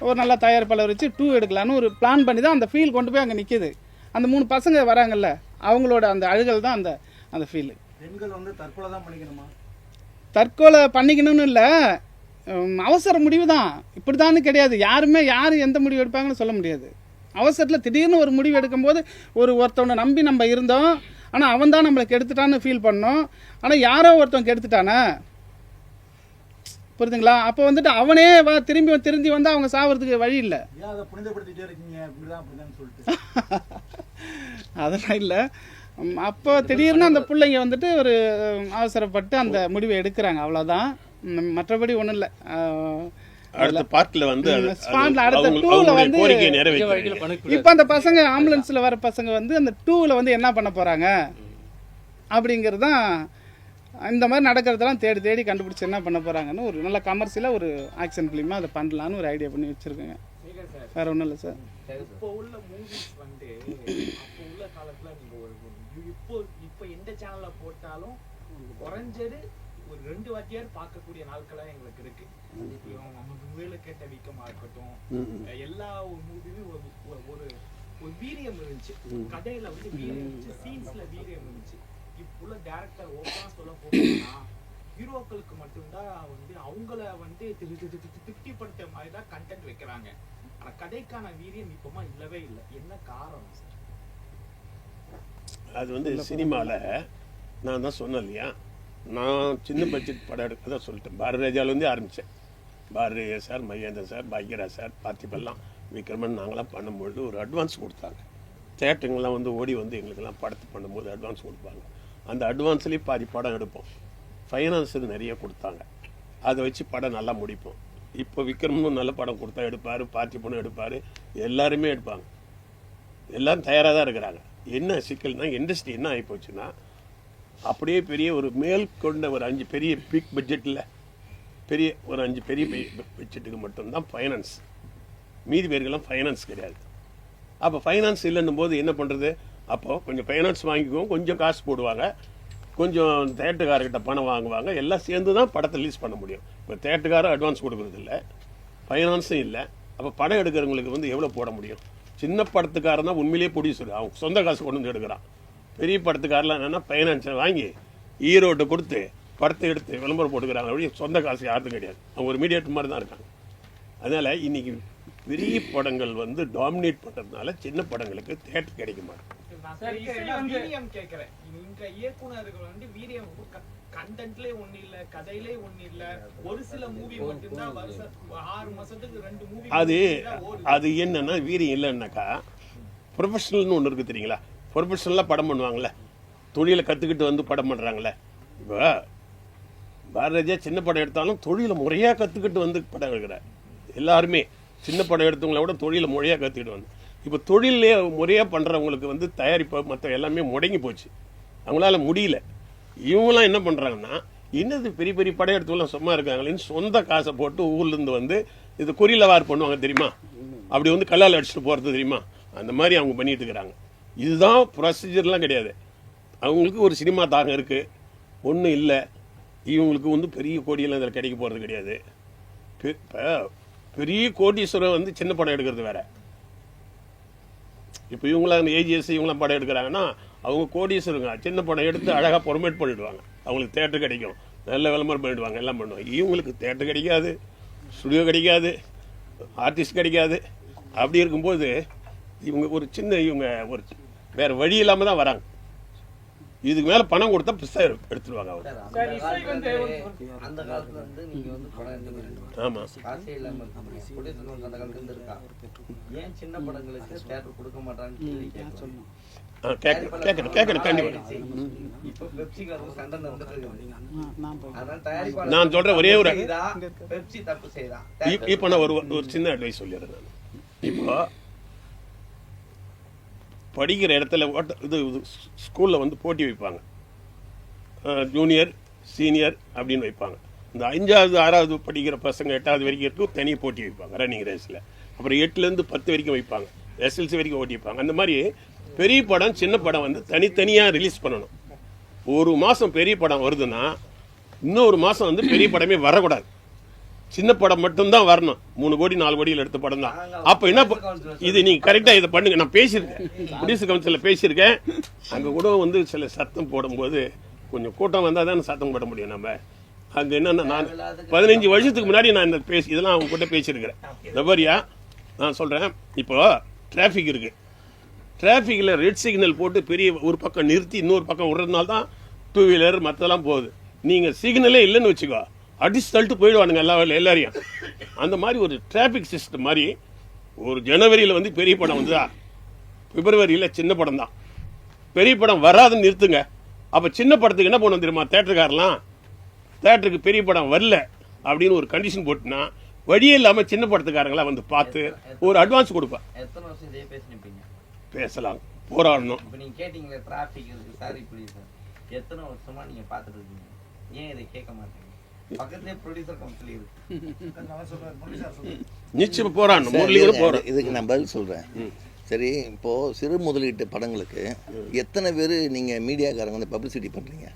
ஒரு நல்ல தயாரிப்பாளர் வச்சு 2 எடுக்கலான்னு ஒரு பிளான் பண்ணி தான் அந்த ஃபீல் கொண்டு போய் அங்கே நிற்கிது. அந்த 3 பசங்க வராங்கல்ல, அவங்களோட அந்த அழுகல் தான் அந்த ஃபீலு. பெண்கள் வந்து தற்கொலை தான் பண்ணிக்கணுமா? தற்கொலை பண்ணிக்கணும்னு இல்லை, அவசர முடிவு தான். இப்படி தான் கிடையாது. யார் எந்த முடிவு எடுப்பாங்கன்னு சொல்ல முடியாது. அவசரத்தில் திடீர்னு ஒரு முடிவு எடுக்கும்போது ஒருத்தவனை நம்பி நம்ம இருந்தோம், ஆனால் அவன் தான் நம்மளை கெடுத்துட்டான்னு ஃபீல் பண்ணோம். ஆனால் யாரோ ஒருத்தன் கெடுத்துட்டானே, புரியுதுங்களா? அப்போ வந்துட்டு அவனே திருந்தி வந்து அவங்க சாவறதுக்கு வழி இல்லை. அதெல்லாம் இல்லை. அப்போ திடீர்னு அந்த பிள்ளைங்க வந்துட்டு ஒரு அவசரப்பட்டு அந்த முடிவை எடுக்கிறாங்க, அவ்வளோதான். மற்றபடி ஒன்றும் இல்லை. அடுத்த பார்ட்ல வந்து அடுத்த 2ல வந்து இப்போ அந்த பசங்க ஆம்புலன்ஸ்ல வர பசங்க வந்து அந்த 2ல வந்து என்ன பண்ண போறாங்க அப்படிங்கிறது தான். இந்த மாதிரி நடக்கிறதெல்லாம் தேடி கண்டுபிடிச்சி என்ன பண்ண போறாங்கன்னு ஒரு நல்ல கமர்ஷியலாக ஒரு ஆக்ஷன் ஃபிலிமாக அதை பண்ணலான்னு ஒரு ஐடியா பண்ணி வச்சிருக்கேங்க. வேற ஒன்றும் இல்லை சார். இப்போ உள்ள மூவிஸ் வந்து அப்போ உள்ள காலத்துல நீங்க இப்போ எந்த சேனல்ல போட்டாலும் குறைஞ்சது ஒரு 2 வாத்தியார் பார்க்கக்கூடிய நாட்களா எங்களுக்கு இருக்கு. நம்ம கேட்ட வீக்கமா இருக்கட்டும், எல்லா மூவியுமே ஒரு வீரியம் இருந்துச்சு, கதையில வந்து வீரியம் இருந்துச்சு, சீன்ஸ்ல வீரியம் இருந்துச்சு. இப்போ உள்ள டைரக்டர் ஓப்பனா சொல்ல போனா ஹீரோக்களுக்கு மட்டும்தான் வந்து அவங்கள வந்து திருப்திப்படுத்த மாதிரி தான் கண்டென்ட் வைக்கிறாங்க. ஆனா கதைக்கான வீரியம் இப்பமா இல்லவே இல்லை. என்ன காரணம் சார்? அது வந்து சினிமாவில் நான் தான் சொன்னேன் இல்லையா, நான் சின்ன பட்ஜெட் படம் எடுக்க தான் சொல்லிட்டேன். பாரதிராஜாவிலேருந்தே ஆரம்பித்தேன். Bharathiraja sir, Mahendran sir, Bhagyaraj sir, பார்த்திபெல்லாம், விக்ரமன் நாங்களாம் பண்ணும்பொழுது ஒரு அட்வான்ஸ் கொடுத்தாங்க. தேட்டருங்கெல்லாம் வந்து ஓடி வந்து எங்களுக்கெல்லாம் படத்தை பண்ணும்போது அட்வான்ஸ் கொடுப்பாங்க. அந்த அட்வான்ஸ்லேயே பாதி படம் எடுப்போம். ஃபைனான்ஸ் நிறைய கொடுத்தாங்க. அதை வச்சு படம் நல்லா முடிப்போம். இப்போ விக்ரமனும் நல்ல படம் கொடுத்தா எடுப்பார், பார்த்திபனும் எடுப்பார், எல்லாருமே எடுப்பாங்க. எல்லோரும் தயாராக தான் இருக்கிறாங்க. என்ன சிக்கல்னா இண்டஸ்ட்ரி என்ன ஆகி போச்சுன்னா, அப்படியே பெரிய ஒரு மேல் கொண்ட ஒரு 5 பெரிய பிக் பட்ஜெட்டில் பெரிய ஒரு 5 பெரிய பட்ஜெட்டுக்கு மட்டும்தான் ஃபைனான்ஸ். மீதி பேருக்கெல்லாம் ஃபைனான்ஸ் கிடையாது. அப்போ ஃபைனான்ஸ் இல்லைன்னும் போது என்ன பண்ணுறது? அப்போது கொஞ்சம் ஃபைனான்ஸ் வாங்கிக்குவோம், கொஞ்சம் காசு போடுவாங்க, கொஞ்சம் தேட்டருக்காரர்கிட்ட பணம் வாங்குவாங்க, எல்லாம் சேர்ந்து தான் படத்தை ரிலீஸ் பண்ண முடியும். இப்போ தேட்டருக்காரர் அட்வான்ஸ் கொடுக்குறது இல்லை, ஃபைனான்ஸும் இல்லை. அப்போ படம் எடுக்கிறவங்களுக்கு வந்து எவ்வளோ போட முடியும்? சின்ன படத்துக்காரன் தான் உண்மையிலேயே ப்ரொடியூசர், அவங்க சொந்த காசு கொண்டு வந்து எடுக்கிறான். பெரிய படத்துக்காரெலாம் என்னென்னா ஃபைனான்ஸை வாங்கி ஈரோட்டை கொடுத்து படத்தை எடுத்து விளம்பரம் போட்டுக்கிறாங்க. அப்படியே சொந்த காசு யாருக்கும் கிடையாது. அவங்க ஒரு மீடியேட்டர் மாதிரி தான் இருக்காங்க. அதனால் இன்றைக்கி பெரிய படங்கள் வந்து டாமினேட் பண்ணுறதுனால சின்ன படங்களுக்கு தேட்டர் கிடைக்க மாட்டேங்குது. வீரியம் கேட்கிறேன். இந்த இயக்குனர்கள் வந்து வீரியம் கண்டென்ட்லயே ஒண்ணு இல்ல, கதையிலே ஒண்ணு இல்ல, ஒரு சில மூவி மட்டும்தான் வருஷம் 6 மாசத்துக்கு 2 மூவி. அது என்னன்னா வீரியம் இல்லைன்னாக்கா, ப்ரொஃபஷனல்னு ஒன்று இருக்குது தெரியுங்களா? ப்ரொஃபஷனலாக படம் பண்ணுவாங்கள்ல, தொழிலை கற்றுக்கிட்டு வந்து படம் பண்ணுறாங்களே. இப்போ பாரதிராஜா சின்ன படம் எடுத்தாலும் தொழிலை முறையாக கற்றுக்கிட்டு வந்து படம் எடுக்கிறார். எல்லாருமே சின்ன படம் எடுத்தவங்கள விட தொழிலை முறையாக கற்றுக்கிட்டு வந்து, இப்போ தொழிலே முறையாக பண்ணுறவங்களுக்கு வந்து தயாரிப்பு மற்ற எல்லாமே முடங்கி போச்சு, அவங்களால முடியல. இவங்களாம் என்ன பண்ணுறாங்கன்னா, என்னது பெரிய பெரிய படம் எடுத்தவங்களாம் சும்மா இருக்காங்களேன்னு சொந்த காசை போட்டு ஊர்லேருந்து வந்து இது குறியில் வார் பண்ணுவாங்க தெரியுமா, அப்படி வந்து கல்லால் அடிச்சுட்டு போகிறது தெரியுமா, அந்த மாதிரி அவங்க பண்ணிட்டு இருக்கிறாங்க. இதுதான் ப்ரொசீஜர்லாம் கிடையாது. அவங்களுக்கு ஒரு சினிமா தாகம் இருக்குது, ஒன்றும் இல்லை. இவங்களுக்கு வந்து பெரிய கோடியெல்லாம் இதில் கிடைக்க போகிறது கிடையாது. இப்போ பெரிய கோடீஸ்வரர் வந்து சின்ன படம் எடுக்கிறது வேற. இப்போ இவங்களாம் ஏஜிஎஸ் இவங்களாம் படம் எடுக்கிறாங்கன்னா அவங்க கோடீஸ்வரங்க. சின்ன படம் எடுத்து அழகாக ப்ரொமோட் பண்ணிவிடுவாங்க, அவங்களுக்கு தேட்டர் கிடைக்கும், நல்ல விளம்பரம் பண்ணிவிடுவாங்க, எல்லாம் பண்ணுவாங்க. இவங்களுக்கு தேட்டர் கிடைக்காது, ஸ்டுடியோ கிடைக்காது, ஆர்டிஸ்ட் கிடைக்காது. அப்படி இருக்கும்போது இவங்க ஒரு சின்ன ஒரு வேறு வழி இல்லாமல் தான் வராங்க. இதுக்கு மேலே பணம் கொடுத்தா பெருசாக எடுத்துருவாங்க அவங்க. அந்த காலத்துல இருந்து நீங்க வந்து படம் எடுத்து ஆமா காசே இல்லாம அந்த காலத்துல இருந்து இருக்கா, ஏன் சின்ன படங்களுக்கு தியேட்டர் கொடுக்க மாட்டாங்கன்னு சொல்லணும். கேட்கணும் கண்டிப்பா. இப்ப பெப்சிக்கு சண்டை நடந்துட்டு இருக்கு. அதான் தயாரிப்பாளர் நான் சொல்றேன் ஒரே ஒரு பெப்சி தப்பு செய்யறா. இப்போ நான் ஒரு சின்ன அட்வைஸ் சொல்லிடுறேன். இப்போ படிக்கிற இடத்துல இது ஸ்கூலில் வந்து போட்டி வைப்பாங்க, ஜூனியர் சீனியர் அப்படின்னு வைப்பாங்க. இந்த 5வது 6வது படிக்கிற பசங்க 8வது வரைக்கும் இருக்கும் தனி போட்டி வைப்பாங்க ரன்னிங் ரேஸில். அப்புறம் 8லேருந்து 10 வரைக்கும் வைப்பாங்க, எஸ்எல்சி வரைக்கும் ஓட்டி வைப்பாங்க. அந்த மாதிரி பெரிய படம் சின்ன படம் வந்து தனித்தனியாக ரிலீஸ் பண்ணணும். ஒரு மாதம் பெரிய படம் வருதுன்னா இன்னொரு மாதம் வந்து பெரிய படமே வரக்கூடாது, சின்ன படம் மட்டும்தான் வரணும். 3 கோடி 4 கோடியில் எடுத்த படம் தான். அப்போ என்ன இது நீங்கள் கரெக்டாக இதை பண்ணுங்க. நான் பேசியிருக்கேன், ப்ரொடியூசர் கவுன்சிலில் பேசியிருக்கேன். அங்கே கூட வந்து சில சத்தம் போடும்போது கொஞ்சம் கூட்டம் வந்தால் தான் சத்தம் போட முடியும். நம்ம அங்கே என்னென்னா, நான் 15 வருஷத்துக்கு முன்னாடி நான் இந்த இதெல்லாம் அவங்க கூட பேசியிருக்கிறேன். ரபரியா நான் சொல்கிறேன், இப்போ டிராஃபிக் இருக்குது, டிராஃபிக்கில் ரெட் சிக்னல் போட்டு பெரிய ஒரு பக்கம் நிறுத்தி இன்னொரு பக்கம் விடுறதுனால தான் 2 வீலர் மற்றெல்லாம் போகுது. நீங்கள் சிக்னலே இல்லைன்னு வச்சுக்கோ, அடிச்சு தள்ளிட்டு போயிடுவானுங்க எல்லாரையும். அந்த மாதிரி ஒரு டிராஃபிக் சிஸ்டம் மாதிரி ஒரு ஜனவரியில் வந்து பெரிய படம் வந்துதா, பிப்ரவரியில் சின்ன படம் தான். பெரிய படம் வராதுன்னு நிறுத்துங்க. அப்போ சின்ன படத்துக்கு என்ன பண்ணணும் தெரியுமா, தேட்டருக்காரலாம் தேட்டருக்கு பெரிய படம் வரல அப்படின்னு ஒரு கண்டிஷன் போட்டுனா வழியே இல்லாமல் சின்ன படத்துக்காரங்களாம் வந்து பார்த்து ஒரு அட்வான்ஸ் கொடுப்பேன். எத்தனை வருஷம் இதே பேசினிப்பீங்க? பேசலாம், போராடணும். இப்போ நீங்கள் கேட்டிங்களே டிராஃபிக் இருக்குது சார், இப்படி சார் எத்தனை வருஷமா நீங்கள் பார்த்துட்டு இருக்கீங்க, ஏன் இதை கேட்க மாட்டீங்க? பக்கத்துலேயே ப்ரொடியூசர் கவுன்சில் இருக்கு, நிச்சயம் போராடணும். முரளியும் போராடும். இதுக்கு நான் பதில் சொல்கிறேன். சரி, இப்போது சிறு முதலீட்டு படங்களுக்கு எத்தனை பேர் நீங்கள் மீடியாக்காரங்க வந்து பப்ளிசிட்டி பண்ணுறீங்க?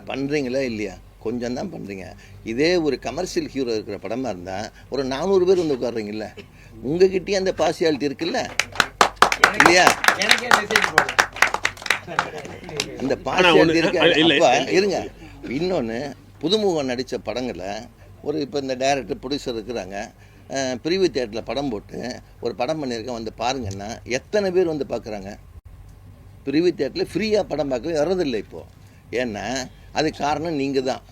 பண்ணுறீங்களா இல்லையா? கொஞ்சம் தான் பண்ணுறீங்க. இதே ஒரு கமர்ஷியல் ஹீரோ இருக்கிற படமாக இருந்தால் ஒரு 400 பேர் வந்து உட்காடுறீங்கல்ல, உங்ககிட்டயே அந்த பார்சியாலிட்டி இருக்குல்ல இல்லையா? இந்த பார்சியாலிட்டி இருக்கு. இருங்க, இன்னொன்று புதுமுகம் நடித்த படங்களை ஒரு இப்போ இந்த டைரக்டர் ப்ரொடியூசர் இருக்கிறாங்க, பிரிவு தியேட்டரில் படம் போட்டு ஒரு படம் பண்ணியிருக்கேன் வந்து பாருங்கன்னா எத்தனை பேர் வந்து பார்க்குறாங்க? பிரிவு தியேட்டரில் ஃப்ரீயாக படம் பார்க்கவே வர்றதில்லை இப்போது. ஏன்னா அதுக்கு காரணம் நீங்கள் தான்.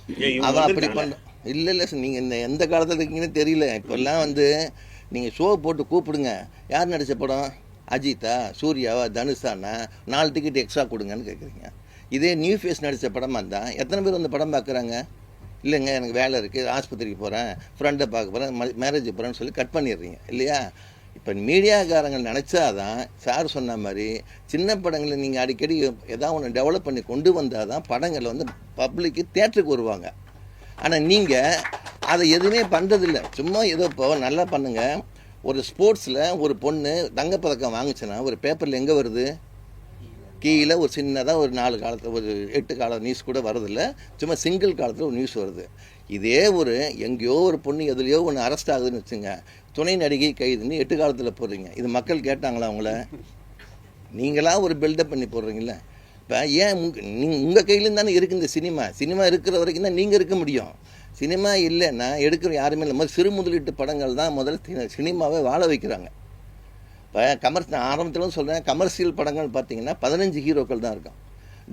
அவன் அப்படி பண்ண இல்லை சார், நீங்கள் இந்த எந்த காலத்தில் இருக்கீங்கன்னு தெரியல. இப்போல்லாம் வந்து நீங்கள் ஷோ போட்டு கூப்பிடுங்க, யார் நடித்த படம், அஜித்தா, சூர்யாவா, தனுஷானா, 4 டிக்கெட் எக்ஸ்ட்ரா கொடுங்கன்னு கேட்குறீங்க. இதே நியூ ஃபேஸ் நடித்த படமாக இருந்தால் எத்தனை பேர் வந்து படம் பார்க்குறாங்க? இல்லைங்க எனக்கு வேலை இருக்குது, ஆஸ்பத்திரிக்கு போகிறேன், ஃப்ரெண்டை பார்க்க போகிறேன், மேரேஜ் போகிறேன்னு சொல்லி கட் பண்ணிடுறீங்க இல்லையா? இப்போ மீடியாக்காரங்க நினச்சாதான் சார் சொன்ன மாதிரி சின்ன படங்களை நீங்கள் அடிக்கடி ஏதாவது ஒன்று டெவலப் பண்ணி கொண்டு வந்தால் தான் படங்களை வந்து பப்ளிக்கு தேட்டருக்கு வருவாங்க. ஆனால் நீங்கள் அதை எதுவுமே பண்ணுறதில்ல. சும்மா ஏதோ இப்போ நல்லா பண்ணுங்கள். ஒரு ஸ்போர்ட்ஸில் ஒரு பொண்ணு தங்கப்பதக்கம் வாங்குச்சுன்னா ஒரு பேப்பரில் எங்கே வருது? கீழே ஒரு சின்னதாக ஒரு 4 காலத்தில் ஒரு 8 கால நியூஸ் கூட வரதில்ல, சும்மா சிங்கிள் காலத்தில் ஒரு நியூஸ் வருது. இதே ஒரு எங்கேயோ ஒரு பொண்ணு எதுலையோ ஒன்று அரெஸ்ட் ஆகுதுன்னு வச்சுங்க, துணை நடிகை கைதுன்னு 8 காலத்தில் போடுறீங்க. இது மக்கள் கேட்டாங்களா அவங்கள? நீங்களாக ஒரு பில்டப் பண்ணி போடுறீங்கள. இப்போ ஏன் உங்கள் கையிலேருந்து தானே இருக்குது இந்த சினிமா இருக்கிற வரைக்கும் தான் நீங்கள் இருக்க முடியும். சினிமா இல்லைன்னா எடுக்கிற யாருமே இல்லை. மாதிரி சிறு முதலீட்டு படங்கள் தான் முதல்ல சினிமாவை வாழ வைக்கிறாங்க. இப்போ நான் ஆரம்பத்தில் சொல்கிறேன், கமர்ஷியல் படங்கள் பார்த்தீங்கன்னா 15 ஹீரோக்கள் தான் இருக்கும்.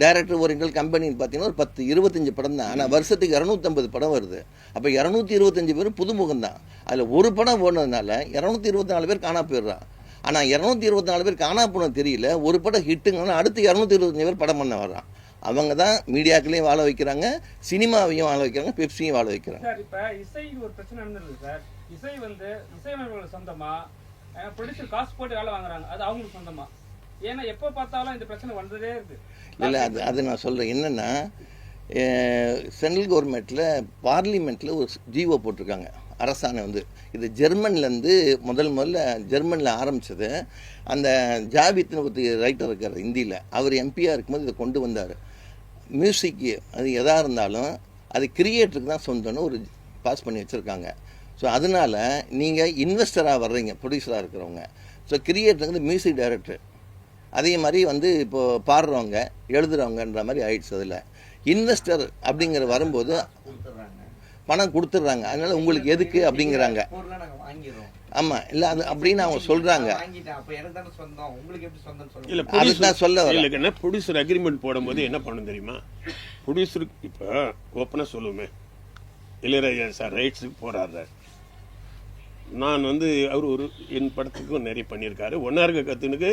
டைரக்டர் ஓரியன்டல் கம்பெனின்னு பார்த்தீங்கன்னா ஒரு 10-25 படம் தான். ஆனால் வருஷத்துக்கு 250 படம் வருது. அப்போ 225 பேர் புதுமுகம் தான். அதில் ஒரு படம் ஓடுனதுனால 224 பேர் காணா போயிடுறான். ஆனால் 224 பேர் காணா போனது தெரியல, ஒரு படம் ஹிட்டுங்கன்னா அடுத்து 225 பேர் படம் பண்ண வர்றான். அவங்க தான் மீடியாக்களையும் வாழ வைக்கிறாங்க, சினிமாவையும் வாழ வைக்கிறாங்க, பெப்சியும் வாழ வைக்கிறாங்க. சார் இப்போ இசை ஒரு பிரச்சனை நடந்துருக்கு சார். இசை வந்து இசையமைப்பாளர்கள் சொந்தமா, ப்ரொடியூசர் காசு போட்டு வேலை வாங்குறாங்க, அது அவங்களுக்கு சொந்தமா? ஏன்னா எப்போ பார்த்தாலும் இந்த பிரச்சனை வந்ததே இருக்கு. இல்லை அது நான் சொல்கிறேன் என்னென்னா, சென்ட்ரல் கவர்மெண்ட்டில் பார்லிமெண்ட்டில் ஒரு ஜிஓ போட்டிருக்காங்க, அரசாணை வந்து. இது ஜெர்மன்லேருந்து முதல்ல ஜெர்மனில் ஆரம்பித்தது. அந்த ஜாவித்னு ஒரு ரைட்டர் இருக்கார் ஹிந்தியில், அவர் எம்பியாக இருக்கும்போது இதை கொண்டு வந்தார். மியூசிக்கு அது எதாக இருந்தாலும் அது கிரியேட்டருக்கு தான் சொந்தம்னு ஒரு பாஸ் பண்ணி வச்சுருக்காங்க. ஸோ அதனால் நீங்கள் இன்வெஸ்டராக வர்றீங்க, ப்ரொடியூசராக இருக்கிறவங்க. ஸோ கிரியேட்டருக்கு வந்து மியூசிக் டைரக்டர், அதே மாதிரி வந்து இப்போது பாடுறவங்க எழுதுகிறவங்கன்ற மாதிரி ஆயிடுச்சு. அதில் இன்வெஸ்டர் அப்படிங்கிற வரும்போது பணம் கொடுத்துட்றாங்க. அதனால் உங்களுக்கு எதுக்கு அப்படிங்கிறாங்க. ஆமாம், இல்லை அது அப்படின்னு அவங்க சொல்கிறாங்க. இல்லை ப்ரொடியூசர் அக்ரிமெண்ட் போடும்போது என்ன பண்ணணும் தெரியுமா? ப்ரொடியூசருக்கு இப்போ ஓப்பனாக சொல்லுவேன், இளையராஜா சார் ரைட்ஸுக்கு போராடுறார். நான் வந்து அவர் என் படத்துக்கும் நிறைய பண்ணியிருக்காரு. ஒன்றா இருக்க கத்துனுக்கு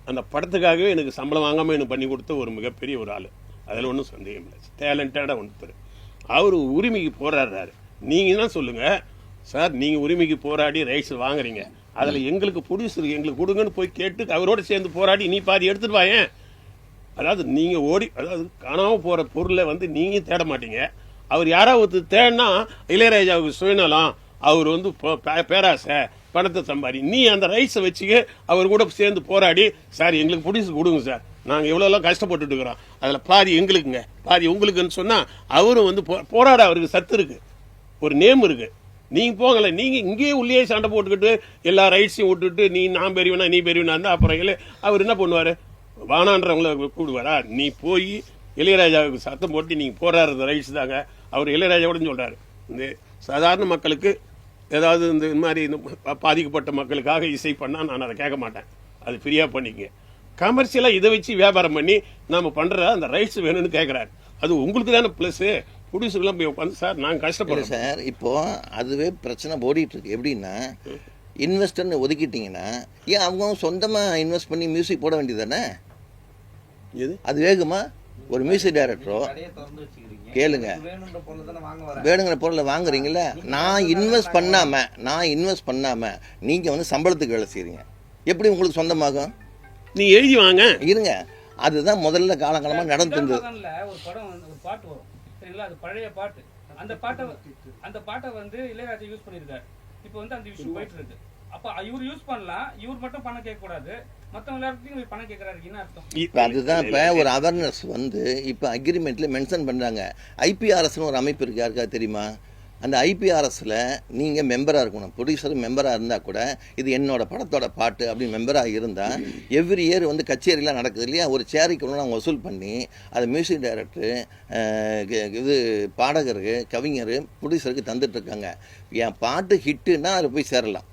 அந்த படத்துக்காகவே எனக்கு சம்பளம் வாங்காமல் எனக்கு பண்ணி கொடுத்த ஒரு மிகப்பெரிய ஒரு ஆள், அதில் ஒன்றும் சந்தேகம் இல்லை. டேலண்டடாக ஒருத்தர். அவர் உரிமைக்கு போராடுறாரு. நீங்கள் தான் சொல்லுங்கள் சார், நீங்கள் உரிமைக்கு போராடி ரைட்ஸ் வாங்குறீங்க, அதில் எங்களுக்கு ப்ரொடியூசருக்கு எங்களுக்கு கொடுங்கன்னு போய் கேட்டு அவரோடு சேர்ந்து போராடி நீ பாதி எடுத்துட்டு வாயேன். அதாவது நீங்கள் அதாவது காணாமல் போகிற பொருளை வந்து நீங்கள் தேட மாட்டீங்க. அவர் யாராவது தேடினா இளையராஜாவுக்கு சுயநலம், அவர் வந்து பேராசை, பணத்தை சம்பாதி, நீ அந்த ரைட்ஸை வச்சுக்க அவர் கூட சேர்ந்து போராடி சார் எங்களுக்கு ப்ரொடியூசர் கொடுங்க சார், நாங்கள் எவ்வளோலாம் கஷ்டப்பட்டுட்டு இருக்கிறோம், அதில் பாதி எங்களுக்குங்க பாதி உங்களுக்குன்னு சொன்னால் அவரும் வந்து போராட அவருக்கு சத்து இருக்குது, ஒரு நேம் இருக்குது. நீங்கள் போகலை, நீங்கள் இங்கேயே உள்ளே சண்டை போட்டுக்கிட்டு எல்லா ரைட்ஸையும் விட்டுட்டு நான் பெரியவனா நீ பெரியவனா இருந்தால் அப்புறம் அவர் என்ன பண்ணுவார்? வானான்றவங்கள கூடுவாரா? நீ போய் இளையராஜாவுக்கு சத்தம் போட்டு நீங்கள் போராடுறது ரைட்ஸ் தாங்க. அவர் இளையராஜாவோடன்னு சொல்கிறாரு, இந்த சாதாரண மக்களுக்கு ஏதாவது இந்த மாதிரி பாதிக்கப்பட்ட மக்களுக்காக இசை பண்ணால் நான் அதை கேட்க மாட்டேன், அது ஃப்ரீயாக பண்ணிக்கங்க. கமர்ஷியலாக இதை வச்சு வியாபாரம் பண்ணி நாம் பண்ணுற அந்த ரைட்ஸ் வேணும்னு கேட்குறாரு. அது உங்களுக்கு தானே ப்ளஸ்ஸு. ப்ரொடியூசர்லாம் போய் உட்காந்து சார் நாங்கள் கஷ்டப்படுறோம் சார். இப்போது அதுவே பிரச்சனை ஓடிட்டுருக்கு. எப்படின்னா இன்வெஸ்டர்னு ஒதுக்கிட்டிங்கன்னா ஏன் அவங்க சொந்தமாக இன்வெஸ்ட் பண்ணி மியூசிக் போட வேண்டியது தானே? அது வேகுமா? ஒரு மியூசிக் டைரக்டரோ கேளுங்க, வேணுங்கிற பொருளை வாங்குறீங்கள, நான் இன்வெஸ்ட் பண்ணாமல் நீங்கள் வந்து சம்பளத்துக்கு வேலை செய்கிறீங்க, எப்படி உங்களுக்கு சொந்தமாகும்? நீ எழுதி வாங்க இருங்க. அதுதான் முதல்ல காலங்காலமாக நடந்துருந்தது. ஒரு படம் ஒரு பாட்டு வரும் சரிங்களா, அது பழைய பாட்டு. அந்த பாட்டை வந்து இளையராஜா யூஸ் பண்ணியிருக்காரு. இப்போ வந்து அந்த இஷ்யூ போயிட்டு இருக்கு. அப்போ இவர் யூஸ் பண்ணலாம், இவர் மட்டும் பணம் கேட்கக்கூடாது, மற்றவங்க எல்லாருக்கும் பணம் கேட்கறாரு. என்ன அர்த்தம்? அதுதான் இப்போ ஒரு அவேர்னஸ் வந்து இப்போ அக்ரிமெண்ட்ல மென்ஷன் பண்ணுறாங்க. ஐபிஆர்எஸ்னு ஒரு அமைப்பு இருக்கு, யாருக்கா தெரியுமா? அந்த ஐபிஆர்எஸில் நீங்கள் மெம்பராக இருக்கணும். ப்ரொடியூசர் மெம்பராக இருந்தால் கூட இது என்னோட படத்தோட பாட்டு அப்படின்னு மெம்பராக இருந்தால் எவ்ரி இயர் வந்து கச்சேரிலாம் நடக்குது இல்லையா, ஒரு சேரிக்கு ஒன்று அவங்க வசூல் பண்ணி அது மியூசிக் டைரக்டரு, இது பாடகருக்கு, கவிஞர், ப்ரொடியூசருக்கு தந்துட்டுருக்காங்க. என் பாட்டு ஹிட்டுன்னா அதில் போய் சேரலாம்.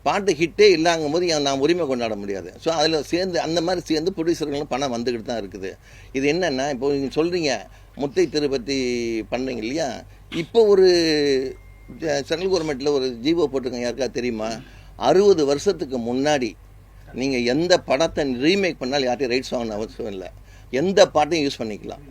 பாட்டு ஹிட்டே இல்லாங்கும் போது நான் உரிமை கொண்டாட முடியாது. ஸோ அதில் சேர்ந்து அந்த மாதிரி சேர்ந்து ப்ரொடியூசர்களும் பணம் வந்துக்கிட்டு தான் இருக்குது. இது என்னென்னா, இப்போ நீங்கள் சொல்கிறீங்க முத்தை திருப்பதி பண்ணுறீங்க இல்லையா, இப்போ ஒரு சென்ட்ரல் கவர்மெண்ட்டில் ஒரு ஜீவோ போட்டிருக்காங்க, யாருக்கா தெரியுமா? 60 வருஷத்துக்கு முன்னாடி நீங்கள் எந்த படத்தை ரீமேக் பண்ணாலும் யார்ட்டையும் ரைட்ஸ் வாங்கணும் அவசியம் இல்லை. எந்த பாட்டையும் யூஸ் பண்ணிக்கலாம்.